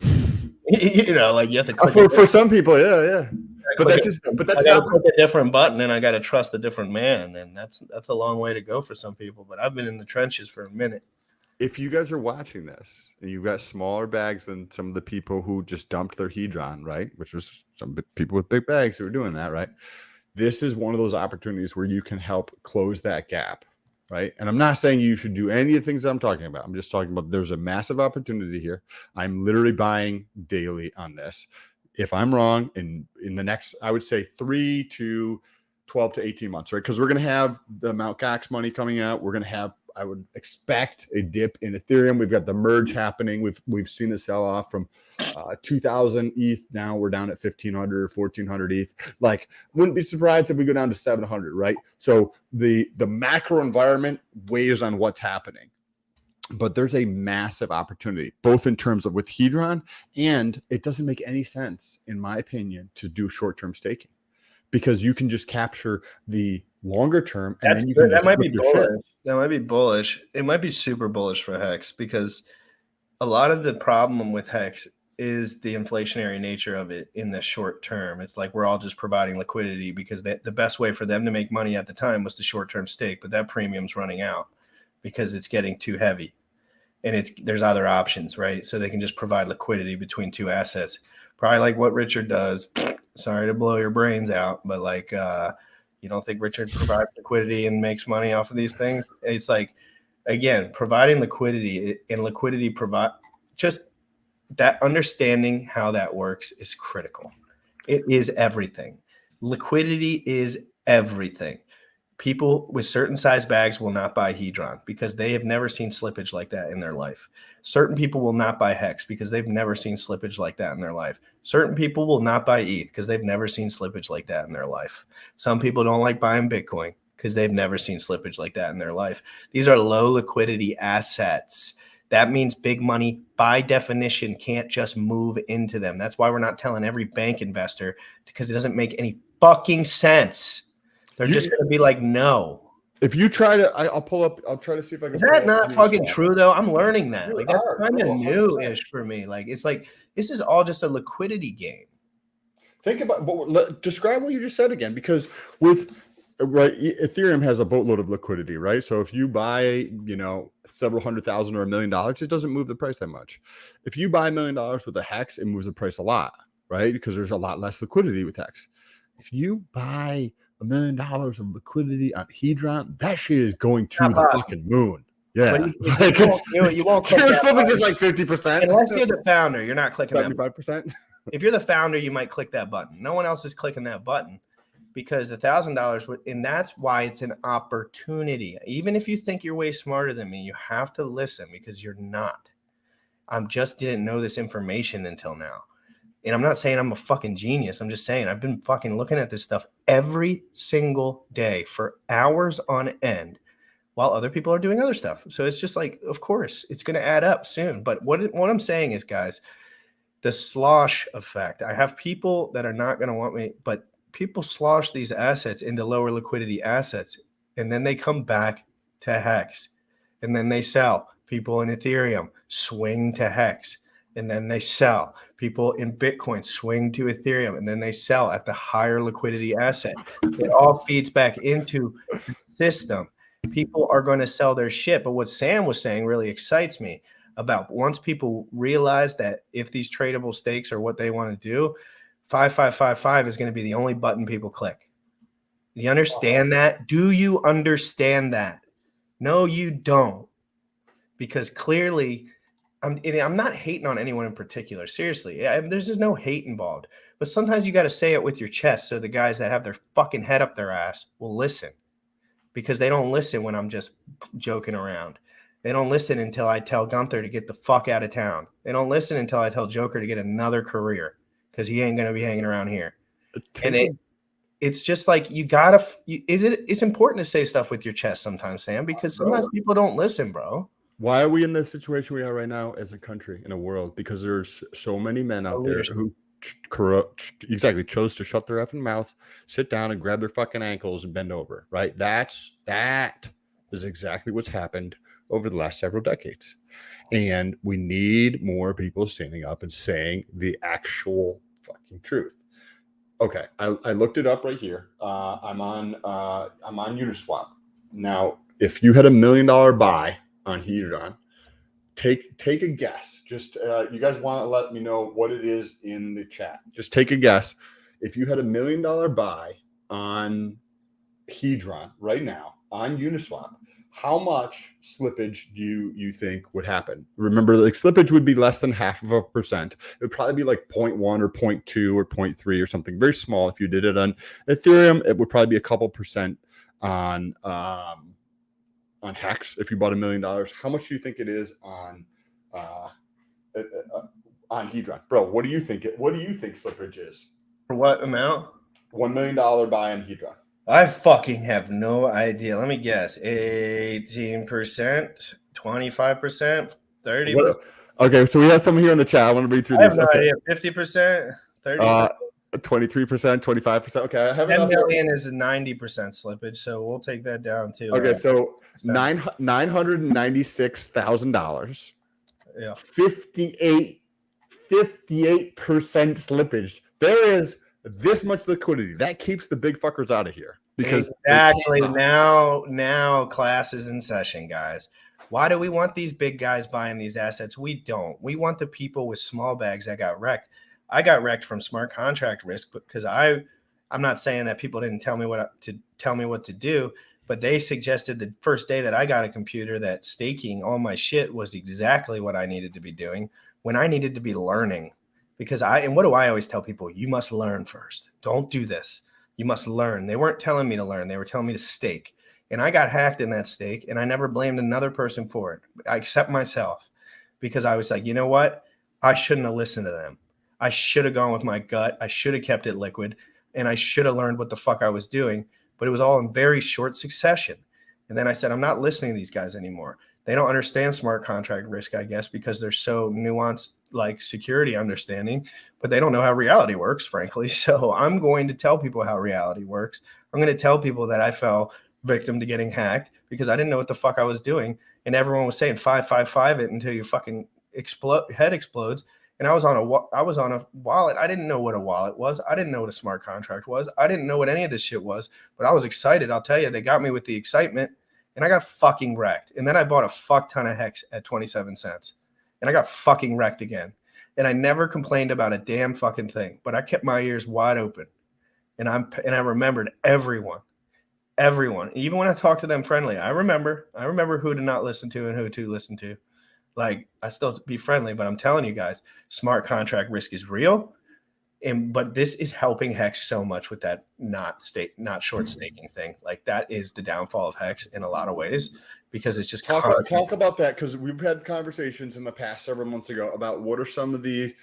S1: You know, like you have to click
S3: for some people, yeah. But that's
S1: not click a different button, and I got to trust a different man, and that's a long way to go for some people. But I've been in the trenches for a minute.
S3: If you guys are watching this and you've got smaller bags than some of the people who just dumped their Hedron, right? Which was some people with big bags who were doing that, right? This is one of those opportunities where you can help close that gap, right? And I'm not saying you should do any of the things I'm talking about. I'm just talking about there's a massive opportunity here. I'm literally buying daily on this. If I'm wrong, in the next, I would say 3 to 12 to 18 months, right? Because we're going to have the Mt. Gox money coming out. We're going to have, I would expect, a dip in Ethereum. We've got the merge happening. We've seen the sell off from 2,000 ETH. Now we're down at 1,500 or 1,400 ETH. Like, wouldn't be surprised if we go down to 700, right? So the macro environment weighs on what's happening. But there's a massive opportunity, both in terms of with Hedron, and it doesn't make any sense, in my opinion, to do short-term staking because you can just capture the longer term. And then you can
S1: that might be bullish. That might be bullish. It might be super bullish for Hex because a lot of the problem with Hex is the inflationary nature of it in the short term. It's like we're all just providing liquidity because the best way for them to make money at the time was to short-term stake, but that premium's running out because it's getting too heavy. And there's other options, right? So they can just provide liquidity between two assets. Probably like what Richard does. Sorry to blow your brains out, but like you don't think Richard provides liquidity and makes money off of these things? It's like, again, providing liquidity and liquidity provide just that understanding how that works is critical. It is everything. Liquidity is everything. People with certain size bags will not buy Hedron because they have never seen slippage like that in their life. Certain people will not buy Hex because they've never seen slippage like that in their life. Certain people will not buy ETH because they've never seen slippage like that in their life. Some people don't like buying Bitcoin because they've never seen slippage like that in their life. These are low liquidity assets. That means big money, by definition, can't just move into them. That's why we're not telling every bank investor because it doesn't make any fucking sense They're just going to be like, no.
S3: If you try to, I'll pull up. I'll try to see if I can.
S1: Is
S3: pull
S1: that
S3: up
S1: not
S3: Uniswap.
S1: fucking true though? I'm learning that.
S3: You
S1: Like that's
S3: are,
S1: kind of
S3: bro, 100%.
S1: new-ish for me. Like it's like this is all just a liquidity game.
S3: Think about describe what you just said again, because with Ethereum has a boatload of liquidity, right? So if you buy, several $100,000 or $1 million, it doesn't move the price that much. If you buy $1 million with a hex, it moves the price a lot, right? Because there's a lot less liquidity with hex. If you buy $1 million of liquidity on Hedron, that shit is going to the fucking moon. Yeah,
S1: You won't click
S3: your
S1: that
S3: slippage
S1: button.
S3: is like 50%.
S1: Unless you're the founder, you're not clicking that button.
S3: 75%.
S1: If you're the founder, you might click that button. No one else is clicking that button because $1,000 would, and that's why it's an opportunity. Even if you think you're way smarter than me, you have to listen because you're not. I just didn't know this information until now. And I'm not saying I'm a fucking genius. I'm just saying I've been fucking looking at this stuff every single day for hours on end while other people are doing other stuff. So it's just like, of course, it's going to add up soon. But what I'm saying is, guys, the slosh effect. I have people that are not going to want me, but people slosh these assets into lower liquidity assets, and then they come back to Hex, and then they sell. People in Ethereum swing to Hex, and then they sell. People in Bitcoin swing to Ethereum, and then they sell at the higher liquidity asset. It all feeds back into the system. People are going to sell their shit. But what Sam was saying really excites me about once people realize that if these tradable stakes are what they want to do, 5555 is going to be the only button people click. You understand that? Do you understand that? No, you don't. Because clearly, I'm not hating on anyone in particular. Seriously, there's just no hate involved. But sometimes you got to say it with your chest so the guys that have their fucking head up their ass will listen. Because they don't listen when I'm just joking around. They don't listen until I tell Gunther to get the fuck out of town. They don't listen until I tell Joker to get another career because he ain't going to be hanging around here. And it's just like you got to – it's important to say stuff with your chest sometimes, Sam, because sometimes people don't listen, bro.
S3: Why are we in the situation we are right now as a country, in a world? Because there's so many men out there who chose to shut their effing mouths, sit down and grab their fucking ankles and bend over, right? That is exactly what's happened over the last several decades. And we need more people standing up and saying the actual fucking truth. Okay, I looked it up right here. I'm on Uniswap. Now, if you had $1 million buy on Hedron, take a guess. Just you guys want to let me know what it is in the chat. Just take a guess. If you had $1 million buy on Hedron right now on Uniswap, how much slippage do you think would happen? Remember, like slippage would be less than 0.5%. It would probably be like 0.1 or 0.2 or 0.3 or something very small. If you did it on Ethereum, it would probably be a couple percent on Hex. If you bought $1 million, how much do you think it is on Hedron? Bro, what do you think? What do you think slippage is?
S1: For what amount?
S3: $1 million buy on Hedron.
S1: I fucking have no idea. Let me guess. 18%, 25%, 30%.
S3: Okay, so we have someone here in the chat. I want to read through
S1: I have
S3: these.
S1: no
S3: Okay.
S1: idea. 50%, 30%.
S3: 23%, 25%. Okay, I have
S1: 10 million is 90% slippage, so we'll take that down too.
S3: Okay, so $996,000.
S1: Yeah.
S3: 58% slippage. There is this much liquidity that keeps the big fuckers out of here. Because
S1: exactly now class is in session, guys. Why do we want these big guys buying these assets? We don't. We want the people with small bags that got wrecked. I got wrecked from smart contract risk because I'm not saying that people didn't tell me what to do, but they suggested the first day that I got a computer that staking all my shit was exactly what I needed to be doing when I needed to be learning. Because what do I always tell people? You must learn first. Don't do this. You must learn. They weren't telling me to learn. They were telling me to stake. And I got hacked in that stake, and I never blamed another person for it, except myself, because I was like, you know what? I shouldn't have listened to them. I should have gone with my gut. I should have kept it liquid, and I should have learned what the fuck I was doing. But it was all in very short succession. And then I said, I'm not listening to these guys anymore. They don't understand smart contract risk, I guess, because they're so nuanced like security understanding, but they don't know how reality works, frankly. So I'm going to tell people how reality works. I'm going to tell people that I fell victim to getting hacked because I didn't know what the fuck I was doing. And everyone was saying 555 it until your fucking head explodes. And I was on a wallet. I didn't know what a wallet was. I didn't know what a smart contract was. I didn't know what any of this shit was, but I was excited. I'll tell you, they got me with the excitement and I got fucking wrecked. And then I bought a fuck ton of Hex at 27 cents and I got fucking wrecked again. And I never complained about a damn fucking thing, but I kept my ears wide open. And I remembered everyone, even when I talked to them friendly, I remember who to not listen to and who to listen to. Like, I still be friendly, but I'm telling you guys, smart contract risk is real. But this is helping Hex so much with that not short staking thing. Like, that is the downfall of Hex in a lot of ways because it's just
S3: talk about that, because we've had conversations in the past several months ago about what are some of the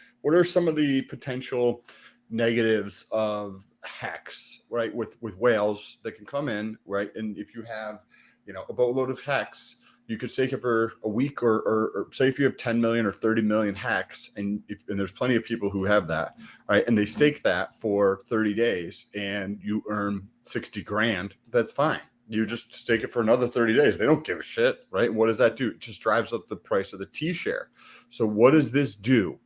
S3: potential negatives of Hex, right? With whales that can come in, right? And if you have, a boatload of Hex, you could stake it for a week, or say if you have 10 million or 30 million Hex, and there's plenty of people who have that, right? And they stake that for 30 days and you earn 60 grand, that's fine. You just stake it for another 30 days. They don't give a shit, right? What does that do? It just drives up the price of the T share. So what does this do?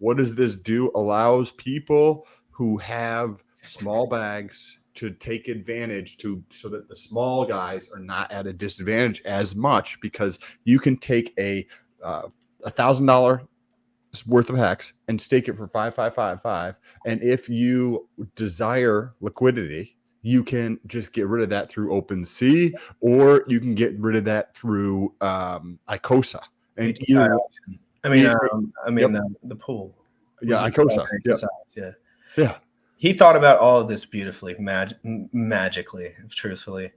S3: Allows people who have small bags to take advantage so that the small guys are not at a disadvantage as much, because you can take a $1,000 worth of Hex and stake it for 5,555. And if you desire liquidity, you can just get rid of that through OpenSea, or you can get rid of that through ICOSA. And
S1: the pool.
S3: Yeah, ICOSA. Yeah.
S1: He thought about all of this beautifully, magically, truthfully.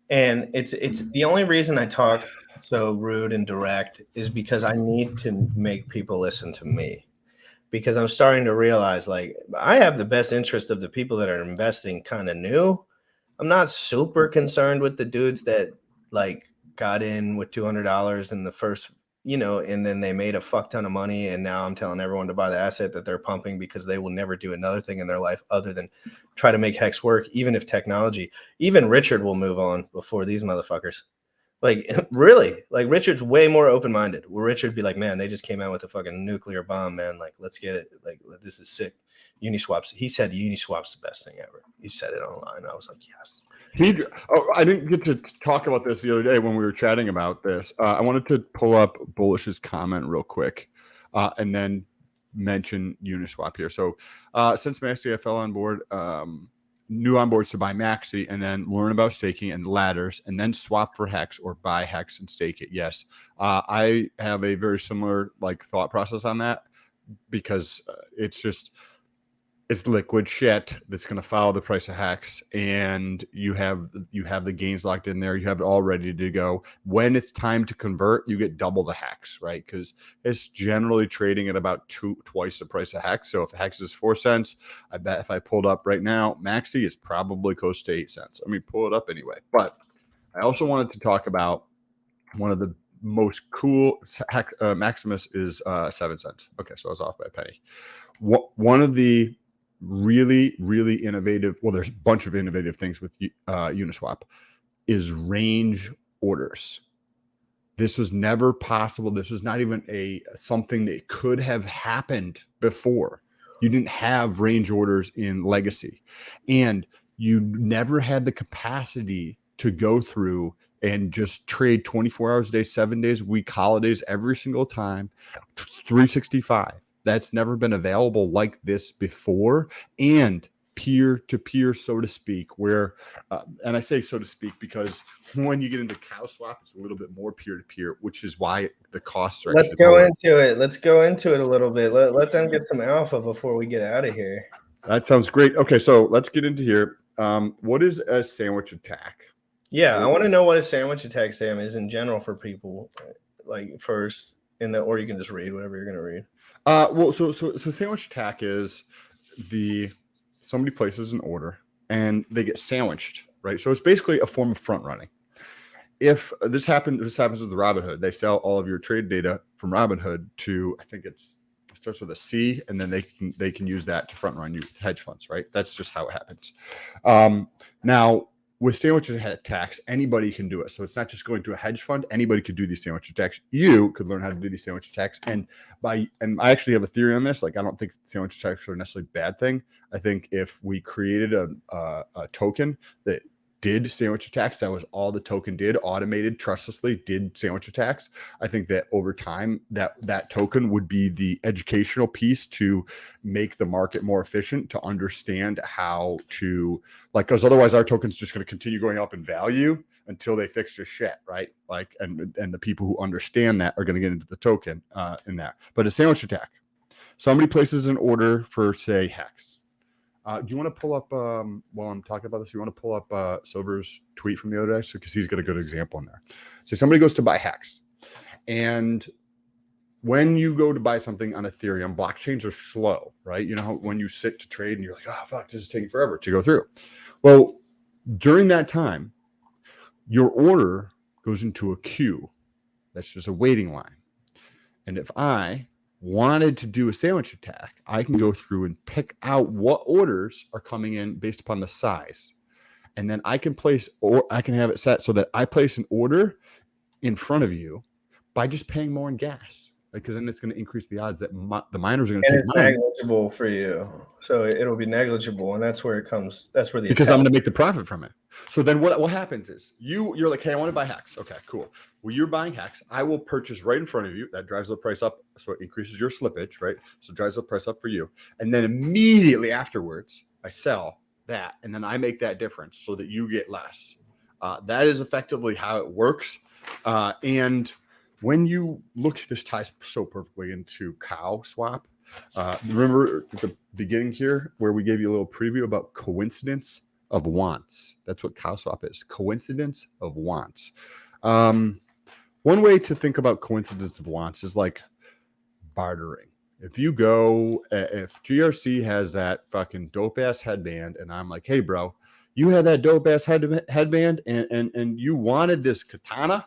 S1: And it's the only reason I talk so rude and direct is because I need to make people listen to me, because I'm starting to realize, like, I have the best interest of the people that are investing kind of new. I'm not super concerned with the dudes that like got in with $200 in the first, and then they made a fuck ton of money. And now I'm telling everyone to buy the asset that they're pumping because they will never do another thing in their life other than try to make Hex work. Even Richard will move on before these motherfuckers. Like, really, like, Richard's way more open-minded. Where Richard be like, man, they just came out with a fucking nuclear bomb, man. Like, let's get it. Like, this is sick. Uniswap's. He said Uniswap's the best thing ever. He said it online. I was like, yes.
S3: I didn't get to talk about this the other day when we were chatting about this. I wanted to pull up Bullish's comment real quick, and then mention Uniswap here. So since Maxi, I fell on board, new onboards to buy Maxi and then learn about staking and ladders, and then swap for Hex or buy Hex and stake it. Yes, I have a very similar thought process on that, because it's liquid shit that's going to follow the price of Hex, and you have the gains locked in there. You have it all ready to go. When it's time to convert, you get double the Hex, right? Because it's generally trading at about twice the price of Hex. So if Hex is 4 cents, I bet if I pulled up right now, Maxi is probably close to 8 cents. I mean, pull it up anyway. But I also wanted to talk about one of the most cool Maximus is 7 cents. Okay, so I was off by a penny. One of the really, really innovative, well, there's a bunch of innovative things with Uniswap, is range orders. This was never possible. This was not even something that could have happened before. You didn't have range orders in Legacy, and you never had the capacity to go through and just trade 24 hours a day, 7 days a week, holidays, every single time, 365. That's never been available like this before, and peer-to-peer, so to speak, where, and I say so to speak because when you get into CowSwap, it's a little bit more peer-to-peer, which is why the costs are.
S1: Let's go into it a little bit. Let them get some alpha before we get out of here.
S3: That sounds great. Okay, so let's get into here. What is a sandwich attack?
S1: Yeah, I want to know what a sandwich attack, Sam, is in general for people, like first, or you can just read whatever you're going to read.
S3: Well, so sandwich attack is somebody places an order and they get sandwiched, right? So it's basically a form of front running. If this happens with the Robinhood, they sell all of your trade data from Robinhood to, I think it's starts with a C, and then they can use that to front run you with hedge funds, right? That's just how it happens. Now with sandwich attacks, anybody can do it. So it's not just going to a hedge fund. Anybody could do these sandwich attacks. You could learn how to do these sandwich attacks. And I actually have a theory on this. Like, I don't think sandwich attacks are necessarily a bad thing. I think if we created a token that did sandwich attacks, that was all the token did, automated, trustlessly did sandwich attacks, I think that over time that token would be the educational piece to make the market more efficient, to understand how to, like, because otherwise our token's just going to continue going up in value until they fix your shit, right? Like, and the people who understand that are going to get into the token in that. But a sandwich attack, somebody places an order for, say, Hex. Do you want to pull up, while I'm talking about this, you want to pull up Silver's tweet from the other day? Because he's got a good example in there. So somebody goes to buy Hex. And when you go to buy something on Ethereum, blockchains are slow, right? You know how when you sit to trade and you're like, oh, fuck, this is taking forever to go through. Well, during that time, your order goes into a queue. That's just a waiting line. And if I wanted to do a sandwich attack, I can go through and pick out what orders are coming in based upon the size. And then I can place, or I can have it set so that I place an order in front of you by just paying more in gas. Because then it's going to increase the odds that the miners are going to take
S1: it's negligible for you. So it'll be negligible. And that's where it comes. That's where
S3: because I'm going to make the profit from it. So then what happens is you're like, hey, I want to buy Hex. Okay, cool. Well, you're buying Hex. I will purchase right in front of you. That drives the price up. So it increases your slippage, right? So it drives the price up for you. And then immediately afterwards, I sell that. And then I make that difference so that you get less. That is effectively how it works. And when you look, this ties so perfectly into cow swap. Remember at the beginning here where we gave you a little preview about coincidence of wants. That's what cow swap is. Coincidence of wants. One way to think about coincidence of wants is like bartering. If you go, if GRC has that fucking dope ass headband, and I'm like, hey, bro, you had that dope ass headband, and you wanted this katana,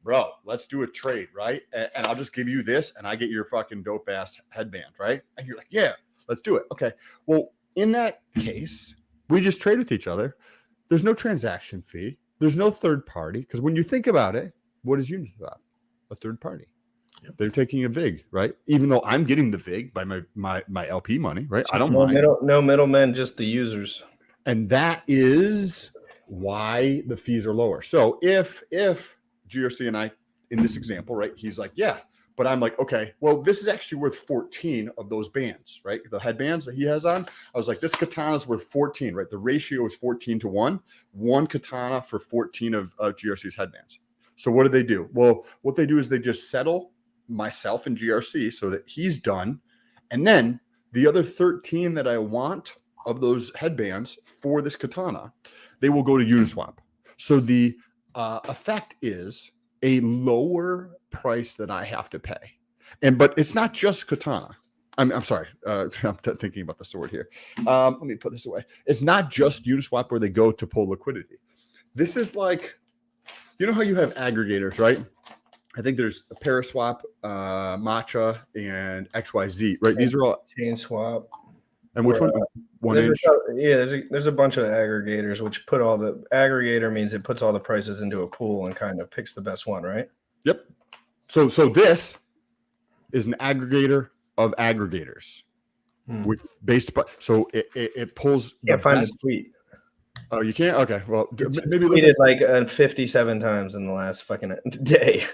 S3: bro, let's do a trade, right? And I'll just give you this, and I get your fucking dope ass headband, right? And you're like, yeah, let's do it. Okay. Well, in that case, we just trade with each other. There's no transaction fee. There's no third party. Because when you think about it, what is Uniswap? A third party. Yep. They're taking a VIG, right? Even though I'm getting the VIG by my LP money, right? I don't mind.
S1: No middlemen, just the users.
S3: And that is why the fees are lower. So if GRC and I, in this example, right, he's like, yeah, but I'm like, okay, well, this is actually worth 14 of those bands, right? The headbands that he has on. I was like, this katana is worth 14, right? The ratio is 14 to 1. One katana for 14 of GRC's headbands. So what do? Well, what they do is they just settle myself and GRC so that he's done. And then the other 13 that I want of those headbands for this katana, they will go to Uniswap. So the effect is a lower price that I have to pay. But it's not just katana. I'm sorry. I'm thinking about the sword here. Let me put this away. It's not just Uniswap where they go to pull liquidity. This is like, you know how you have aggregators, right? I think there's a Paraswap, Matcha, and XYZ, right? These are all
S1: Chain Swap.
S3: And which one?
S1: There's a bunch of aggregators which put all the aggregator means it puts all the prices into a pool and kind of picks the best one, right?
S3: Yep. So this is an aggregator of aggregators with based upon, so it pulls.
S1: Can't find the tweet.
S3: Oh, you can't? Okay. Well, maybe
S1: tweeted like 57 times in the last fucking day.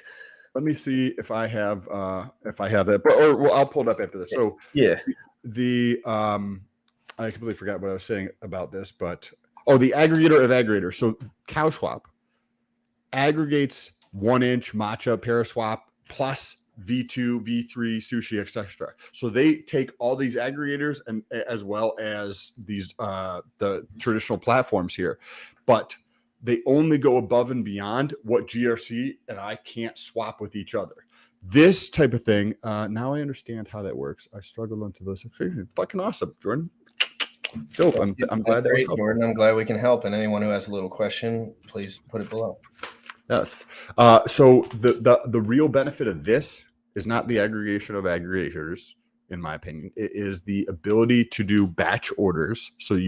S3: Let me see if I have that, or I'll pull it up after this. So
S1: yeah,
S3: I completely forgot what I was saying about this, but the aggregator of aggregators. So CowSwap aggregates 1-inch Matcha, Paraswap plus V2, V3, Sushi, etc. So they take all these aggregators and as well as these the traditional platforms here, but they only go above and beyond what GRC and I can't swap with each other. This type of thing. Now I understand how that works. I struggled into this. Fucking awesome, Jordan. Dope. I'm glad that was helpful.
S1: Jordan. I'm glad we can help. And anyone who has a little question, please put it below.
S3: Yes. So the real benefit of this is not the aggregation of aggregators. in my opinion. It is the ability to do batch orders. So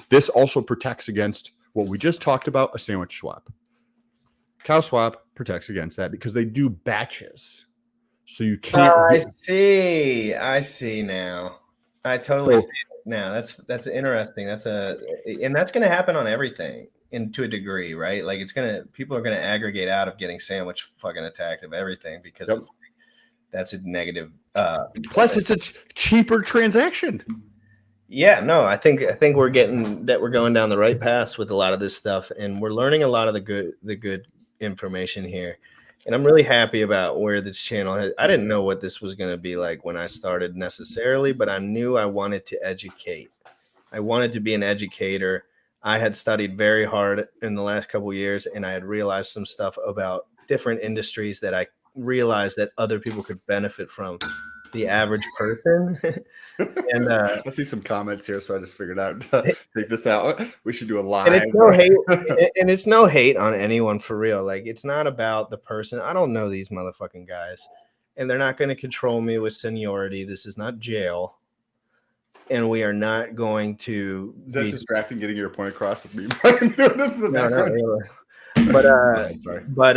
S3: this also protects against what we just talked about, a sandwich swap. Cow swap protects against that because they do batches. So you can't.
S1: I see now. I totally see it now. That's interesting. And that's going to happen on everything to a degree, right? Like people are going to aggregate out of getting sandwich fucking attacked of everything because that's a negative.
S3: Plus, it's a cheaper transaction.
S1: Yeah, no, I think we're going down the right path with a lot of this stuff, and we're learning a lot of the good information here. And I'm really happy about where this channel has. I didn't know what this was going to be like when I started necessarily, but I knew I wanted to educate. I wanted to be an educator. I had studied very hard in the last couple of years, and I had realized some stuff about different industries that I realized that other people could benefit from, the average person. And
S3: I see some comments here, so I just figured out take this out. We should do a live.
S1: And it's no hate, and it's no hate on anyone for real. Like, it's not about the person. I don't know these motherfucking guys, and they're not going to control me with seniority. This is not jail, and we are not going to.
S3: Is that distracting? Getting your point across with me?
S1: But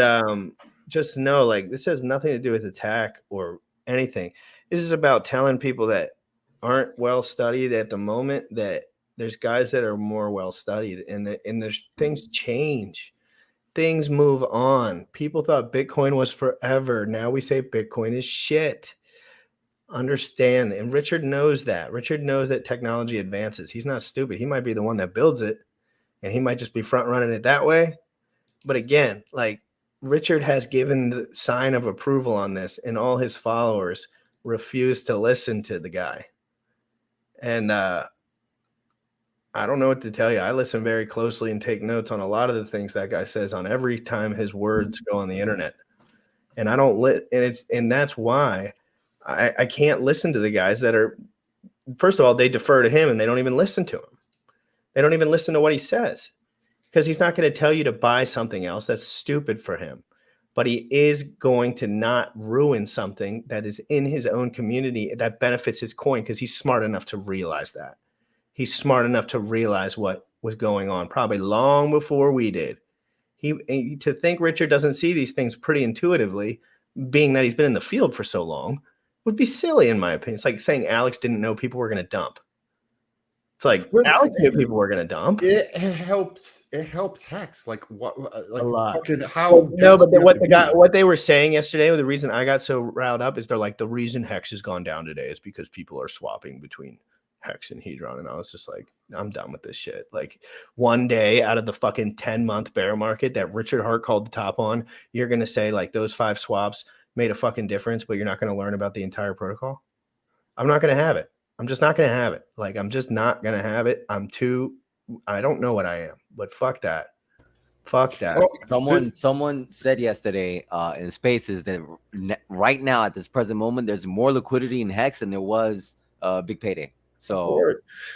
S1: just know, like, this has nothing to do with attack or anything. This is about telling people that aren't well studied at the moment that there's guys that are more well studied, and there's things change, things move on. People thought Bitcoin was forever. Now we say Bitcoin is shit. Understand. And Richard knows that. Richard knows that technology advances. He's not stupid. He might be the one that builds it, and he might just be front running it that way. But again, like, Richard has given the sign of approval on this, and all his followers refuse to listen to the guy. And I don't know what to tell you. I listen very closely and take notes on a lot of the things that guy says on every time his words go on the internet. And I don't and that's why I can't listen to the guys that are, first of all, they defer to him and they don't even listen to him. They don't even listen to what he says, because he's not going to tell you to buy something else. That's stupid for him. But he is going to not ruin something that is in his own community that benefits his coin, because he's smart enough to realize that. He's smart enough to realize what was going on probably long before we did. To think Richard doesn't see these things pretty intuitively, being that he's been in the field for so long, would be silly in my opinion. It's like saying Alex didn't know people were going to dump. It's like Alex knew people were going to dump.
S3: It helps Hex. Like what? Like
S1: a lot.
S3: How?
S1: No, but what they were saying yesterday, the reason I got so riled up is they're like, the reason Hex has gone down today is because people are swapping between Hex and Hedron, and I was just like, I'm done with this shit. Like, one day out of the fucking 10-month bear market that Richard Hart called the top on, you're gonna say like those 5 swaps made a fucking difference, but you're not gonna learn about the entire protocol. I'm not gonna have it. I'm just not going to have it. Like, I'm just not going to have it. I don't know what I am, but fuck that. Fuck that.
S4: Someone said yesterday in Spaces that right now at this present moment, there's more liquidity in Hex than there was Big Payday. So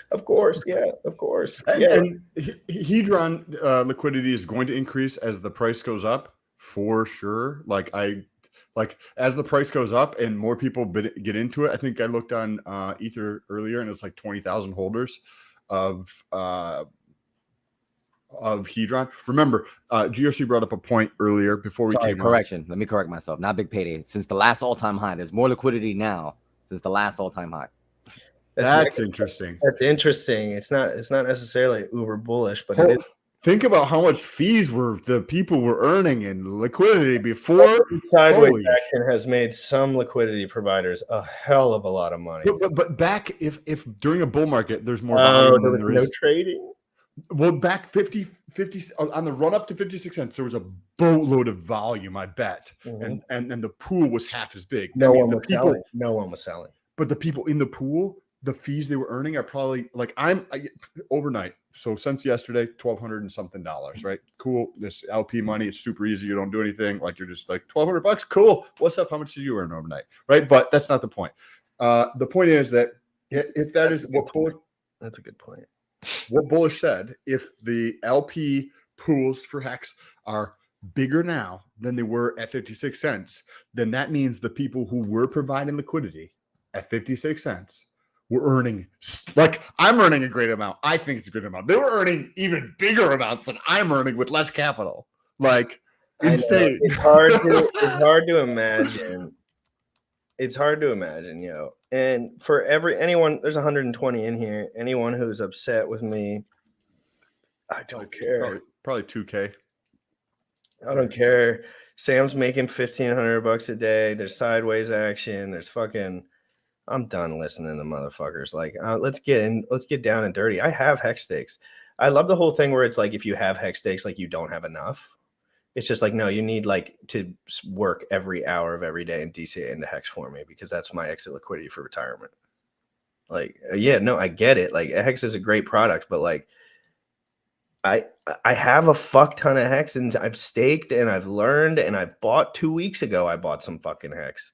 S3: of course. Yeah, of course. And Hedron liquidity is going to increase as the price goes up for sure. Like as the price goes up and more people get into it, I think I looked on Ether earlier and it's like 20,000 holders of Hedron. Remember, GRC brought up a point earlier before we came.
S4: Correction. Let me correct myself. Not Big Payday. Since the last all-time high, there's more liquidity now since the last all-time high.
S3: That's interesting.
S1: That's interesting. It's not necessarily uber bullish, but it is.
S3: Think about how much fees the people were earning in liquidity before.
S1: Sideways action has made some liquidity providers a hell of a lot of money.
S3: But back if during a bull market there's more
S1: volume, there was no trading.
S3: Well, back 50 on the run up to 56 cents, there was a boatload of volume, I bet, and the pool was half as big.
S1: No one was selling.
S3: But the people in the pool, the fees they were earning are probably like overnight. So since yesterday, $1,200 and something, right? Cool. This LP money, it's super easy. You don't do anything. Like, you're just like $1,200. Cool. What's up? How much did you earn overnight? Right. But that's not the point. The point is that if that is what Bullish,
S1: that's a good point.
S3: What Bullish said, if the LP pools for Hex are bigger now than they were at 56 cents, then that means the people who were providing liquidity at 56 cents were earning, like, I'm earning a great amount. I think it's a good amount. They were earning even bigger amounts than I'm earning with less capital. Like,
S1: I know,
S3: insane.
S1: it's hard to imagine. It's hard to imagine, And for anyone, there's 120 in here. Anyone who's upset with me, I don't care.
S3: Probably 2K.
S1: I don't care. Sam's making $1,500 a day. There's sideways action. There's fucking. I'm done listening to motherfuckers. Like, let's get down and dirty. I have hex stakes. I love the whole thing where it's like if you have hex stakes, like you don't have enough. It's just like, no, you need like to work every hour of every day and DC it into hex for me because that's my exit liquidity for retirement. Like, yeah, no, I get it. Like, hex is a great product, but like, I have a fuck ton of hex and I've staked and I've learned and I bought 2 weeks ago. I bought some fucking hex,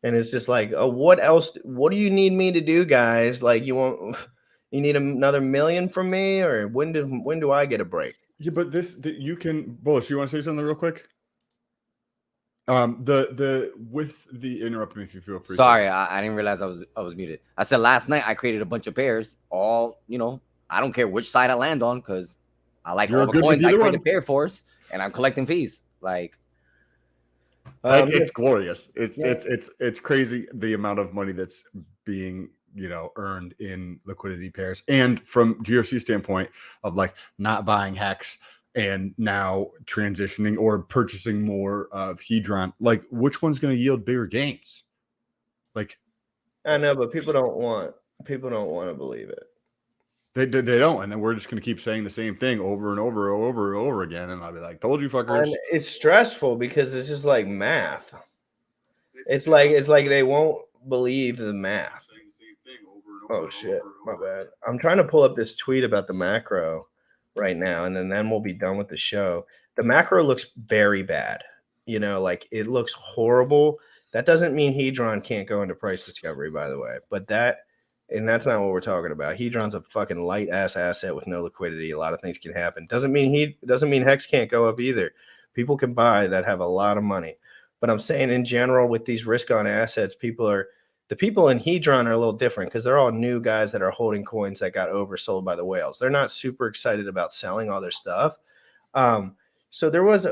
S1: and it's just like, oh, what else? What do you need me to do, guys? Like, you need another million from me, or when do I get a break?
S3: Yeah, but you can Bullish. You want to say something real quick? With the interrupt me if you feel free.
S4: Sorry, I didn't realize I was muted. I said last night I created a bunch of pairs. All I don't care which side I land on because I like all the coins I created pair force, and I'm collecting fees. Like,
S3: it's glorious. It's crazy the amount of money that's being earned in liquidity pairs, and from GRC standpoint of like not buying hex and now transitioning or purchasing more of Hedron, like which one's going to yield bigger gains? Like,
S1: I know, but people don't want to believe it.
S3: They don't, and then we're just going to keep saying the same thing over and over and over and over again, and I'll be like, "Told you, fuckers."
S1: And it's stressful because it's just like math. It's like they won't believe the math. Oh shit, my bad. I'm trying to pull up this tweet about the macro right now, and then we'll be done with the show. The macro looks very bad. Like it looks horrible. That doesn't mean Hedron can't go into price discovery, by the way, but that's not what we're talking about. Hedron's a fucking light ass asset with no liquidity. A lot of things can happen. Doesn't mean hex can't go up either. People can buy that have a lot of money. But I'm saying in general with these risk on assets, the people in Hedron are a little different because they're all new guys that are holding coins that got oversold by the whales. They're not super excited about selling all their stuff. So there was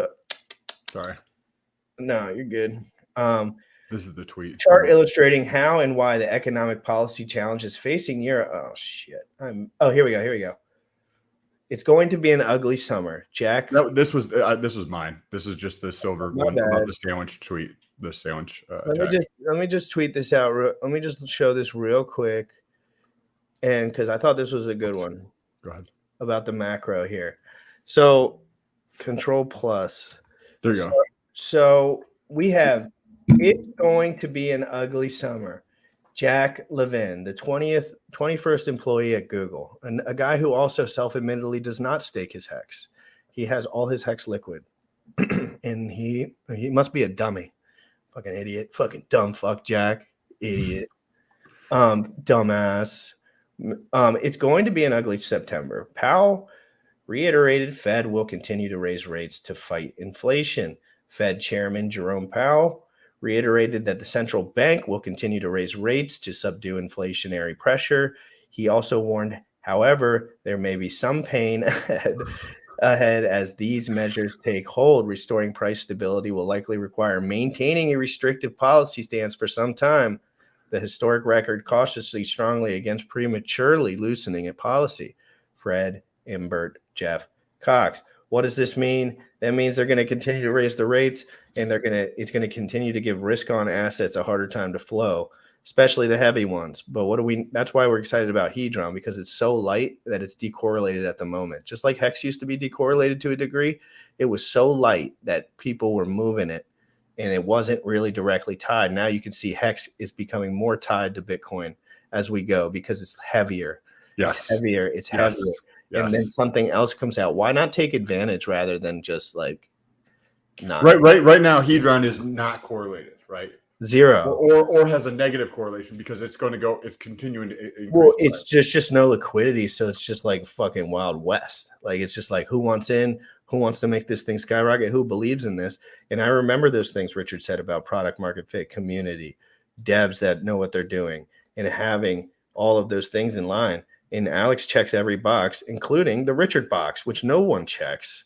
S3: Sorry.
S1: No, you're good.
S3: This is the tweet.
S1: Chart illustrating how and why the economic policy challenges facing Europe. Oh shit! Here we go. It's going to be an ugly summer, Jack.
S3: No, this was mine. This is just the silver one about the sandwich tweet. The sandwich.
S1: Let me just tweet this out. Let me just show this real quick, and because I thought this was a good one.
S3: Go ahead.
S1: About the macro here. So, Control Plus.
S3: There you go.
S1: So we have. It's going to be an ugly summer. Jack Levin, the 21st employee at Google, and a guy who also self-admittedly does not stake his hex. He has all his hex liquid, and he must be a dummy, fucking idiot, fucking dumb fuck Jack, idiot, dumbass. It's going to be an ugly September. Powell reiterated Fed will continue to raise rates to fight inflation. Fed Chairman Jerome Powell reiterated that the central bank will continue to raise rates to subdue inflationary pressure. He also warned, however, there may be some pain ahead as these measures take hold. Restoring price stability will likely require maintaining a restrictive policy stance for some time. The historic record cautiously strongly against prematurely loosening a policy. Fred, Imbert, Jeff, Cox. What does this mean? That means they're going to continue to raise the rates, and it's going to continue to give risk on assets a harder time to flow, especially the heavy ones. But that's why we're excited about Hedron, because it's so light that it's decorrelated at the moment. Just like Hex used to be decorrelated to a degree, it was so light that people were moving it, and it wasn't really directly tied. Now you can see Hex is becoming more tied to Bitcoin as we go because it's heavier.
S3: Yes.
S1: It's heavier. Yes. And then something else comes out. Why not take advantage rather than just like not?
S3: Right now, Hedron is not correlated, right?
S1: Zero.
S3: Or has a negative correlation because it's continuing to increase.
S1: Well, it's just no liquidity. So it's just like fucking Wild West. Like, it's just like, who wants in? Who wants to make this thing skyrocket? Who believes in this? And I remember those things Richard said about product market fit, community, devs that know what they're doing and having all of those things in line. And Alex checks every box, including the Richard box, which no one checks.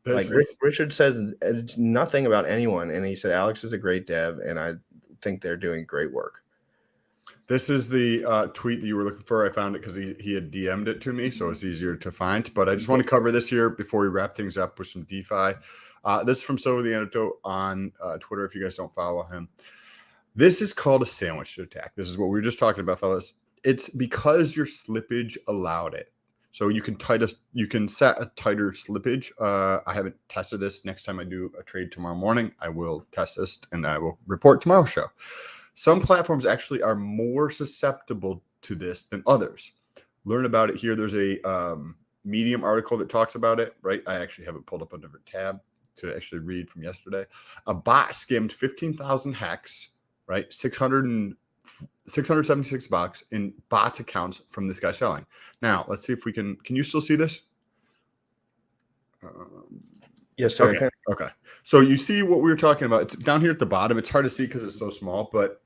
S1: Like Richard says it's nothing about anyone. And he said, Alex is a great dev, and I think they're doing great work.
S3: This is the tweet that you were looking for. I found it because he had DM'd it to me, so it's easier to find. But I just want to cover this here before we wrap things up with some DeFi. This is from Silver the Antidote on Twitter, if you guys don't follow him. This is called a sandwich attack. This is what we were just talking about, fellas. It's because your slippage allowed it. So you can set a tighter slippage. I haven't tested this. Next time I do a trade tomorrow morning, I will test this and I will report tomorrow's show. Some platforms actually are more susceptible to this than others. Learn about it here. There's a Medium article that talks about it, right? I actually have it pulled up on a different tab to actually read from yesterday. A bot skimmed 15,000 hex, right? 676 bucks in bots accounts from this guy selling. Now, let's see if we can you still see this?
S1: Yes, sir.
S3: Okay. So you see what we were talking about. It's down here at the bottom. It's hard to see because it's so small, but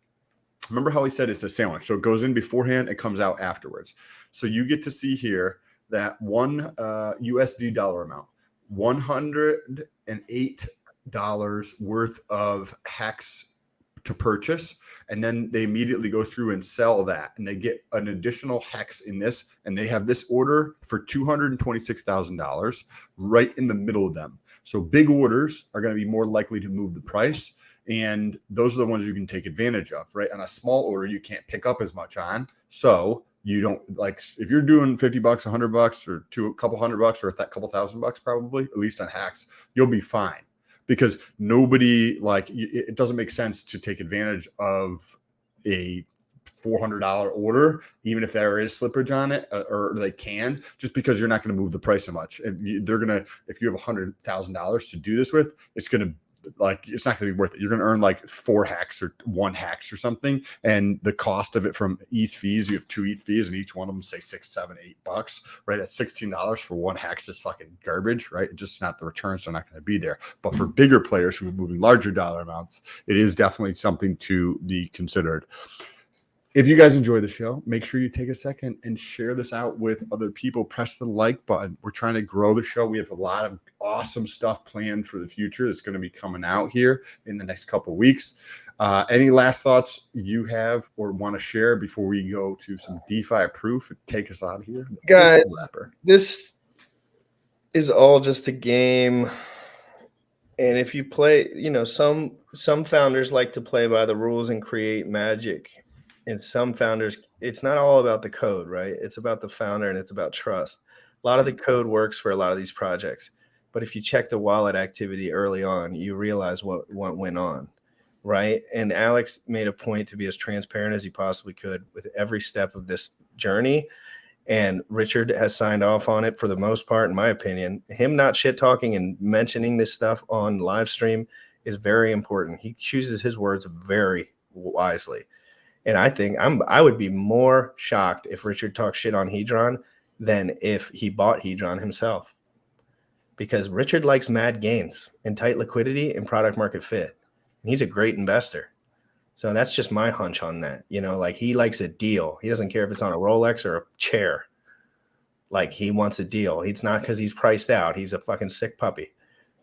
S3: remember how he said it's a sandwich. So it goes in beforehand, it comes out afterwards. So you get to see here that one USD dollar amount, $108 worth of hex to purchase, and then they immediately go through and sell that, and they get an additional hex in this, and they have this order for $226,000 right in the middle of them. So big orders are going to be more likely to move the price, and those are the ones you can take advantage of, right? On a small order, you can't pick up as much on, so you don't, like, if you're doing $50, $100, or a couple $100, or a couple $1,000 probably, at least on hacks, you'll be fine. Because nobody, like, it doesn't make sense to take advantage of a $400 order, even if there is slippage on it, or they can, just because you're not going to move the price so much. And they're going to, if you have $100,000 to do this with, it's going to, like, it's not going to be worth it. You're going to earn like 4 hacks or 1 hacks or something. And the cost of it from ETH fees, you have 2 ETH fees, and each one of them say $6, $7, $8, right? That's $16 for 1 hack. It's just fucking garbage, right? It's just not, the returns are not going to be there. But for bigger players who are moving larger dollar amounts, it is definitely something to be considered. If you guys enjoy the show, make sure you take a second and share this out with other people. Press the like button. We're trying to grow the show. We have a lot of awesome stuff planned for the future that's going to be coming out here in the next couple of weeks. Any last thoughts you have or want to share before we go to some DeFi proof and take us out of here?
S1: Guys, this is all just a game. And if you play, some founders like to play by the rules and create magic. And some founders, it's not all about the code, right? It's about the founder and it's about trust. A lot of the code works for a lot of these projects. But if you check the wallet activity early on, you realize what went on, right? And Alex made a point to be as transparent as he possibly could with every step of this journey. And Richard has signed off on it for the most part, in my opinion. Him not shit talking and mentioning this stuff on live stream is very important. He chooses his words very wisely. And I think I would be more shocked if Richard talks shit on Hedron than if he bought Hedron himself. Because Richard likes mad gains and tight liquidity and product market fit. And he's a great investor. So that's just my hunch on that. Like, he likes a deal. He doesn't care if it's on a Rolex or a chair. Like, he wants a deal. It's not because he's priced out. He's a fucking sick puppy.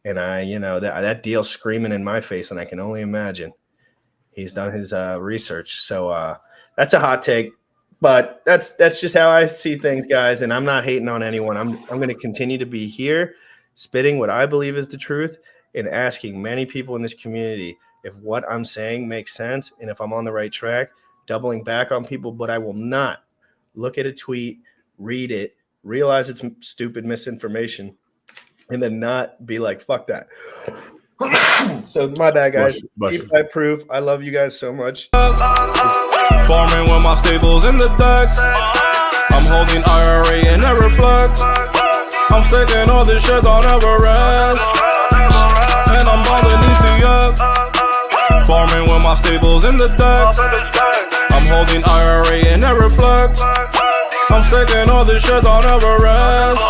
S1: And that deal's screaming in my face, and I can only imagine. He's done his research. So that's a hot take, but that's just how I see things, guys. And I'm not hating on anyone. I'm going to continue to be here, spitting what I believe is the truth and asking many people in this community if what I'm saying makes sense and if I'm on the right track, doubling back on people. But I will not look at a tweet, read it, realize it's stupid misinformation, and then not be like, fuck that. So my bad, guys. DeFi proof. I love you guys so much.
S2: Farming with my stables in the decks. I'm holding IRA and never flex. I'm sticking all this shit on Everest. And I'm balling ECF. Farming with my stables in the decks. I'm holding IRA and never flex. I'm sticking all this shit on Everest.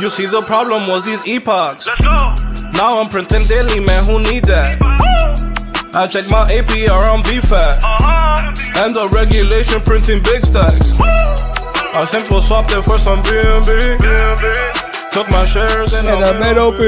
S2: You see, the problem was these epochs. Let's go. Now I'm printing daily, man, who need that? I check my APR on BFAT. And the regulation printing big stacks. I simple swapped it for some BNB. Took my shares and I made OP.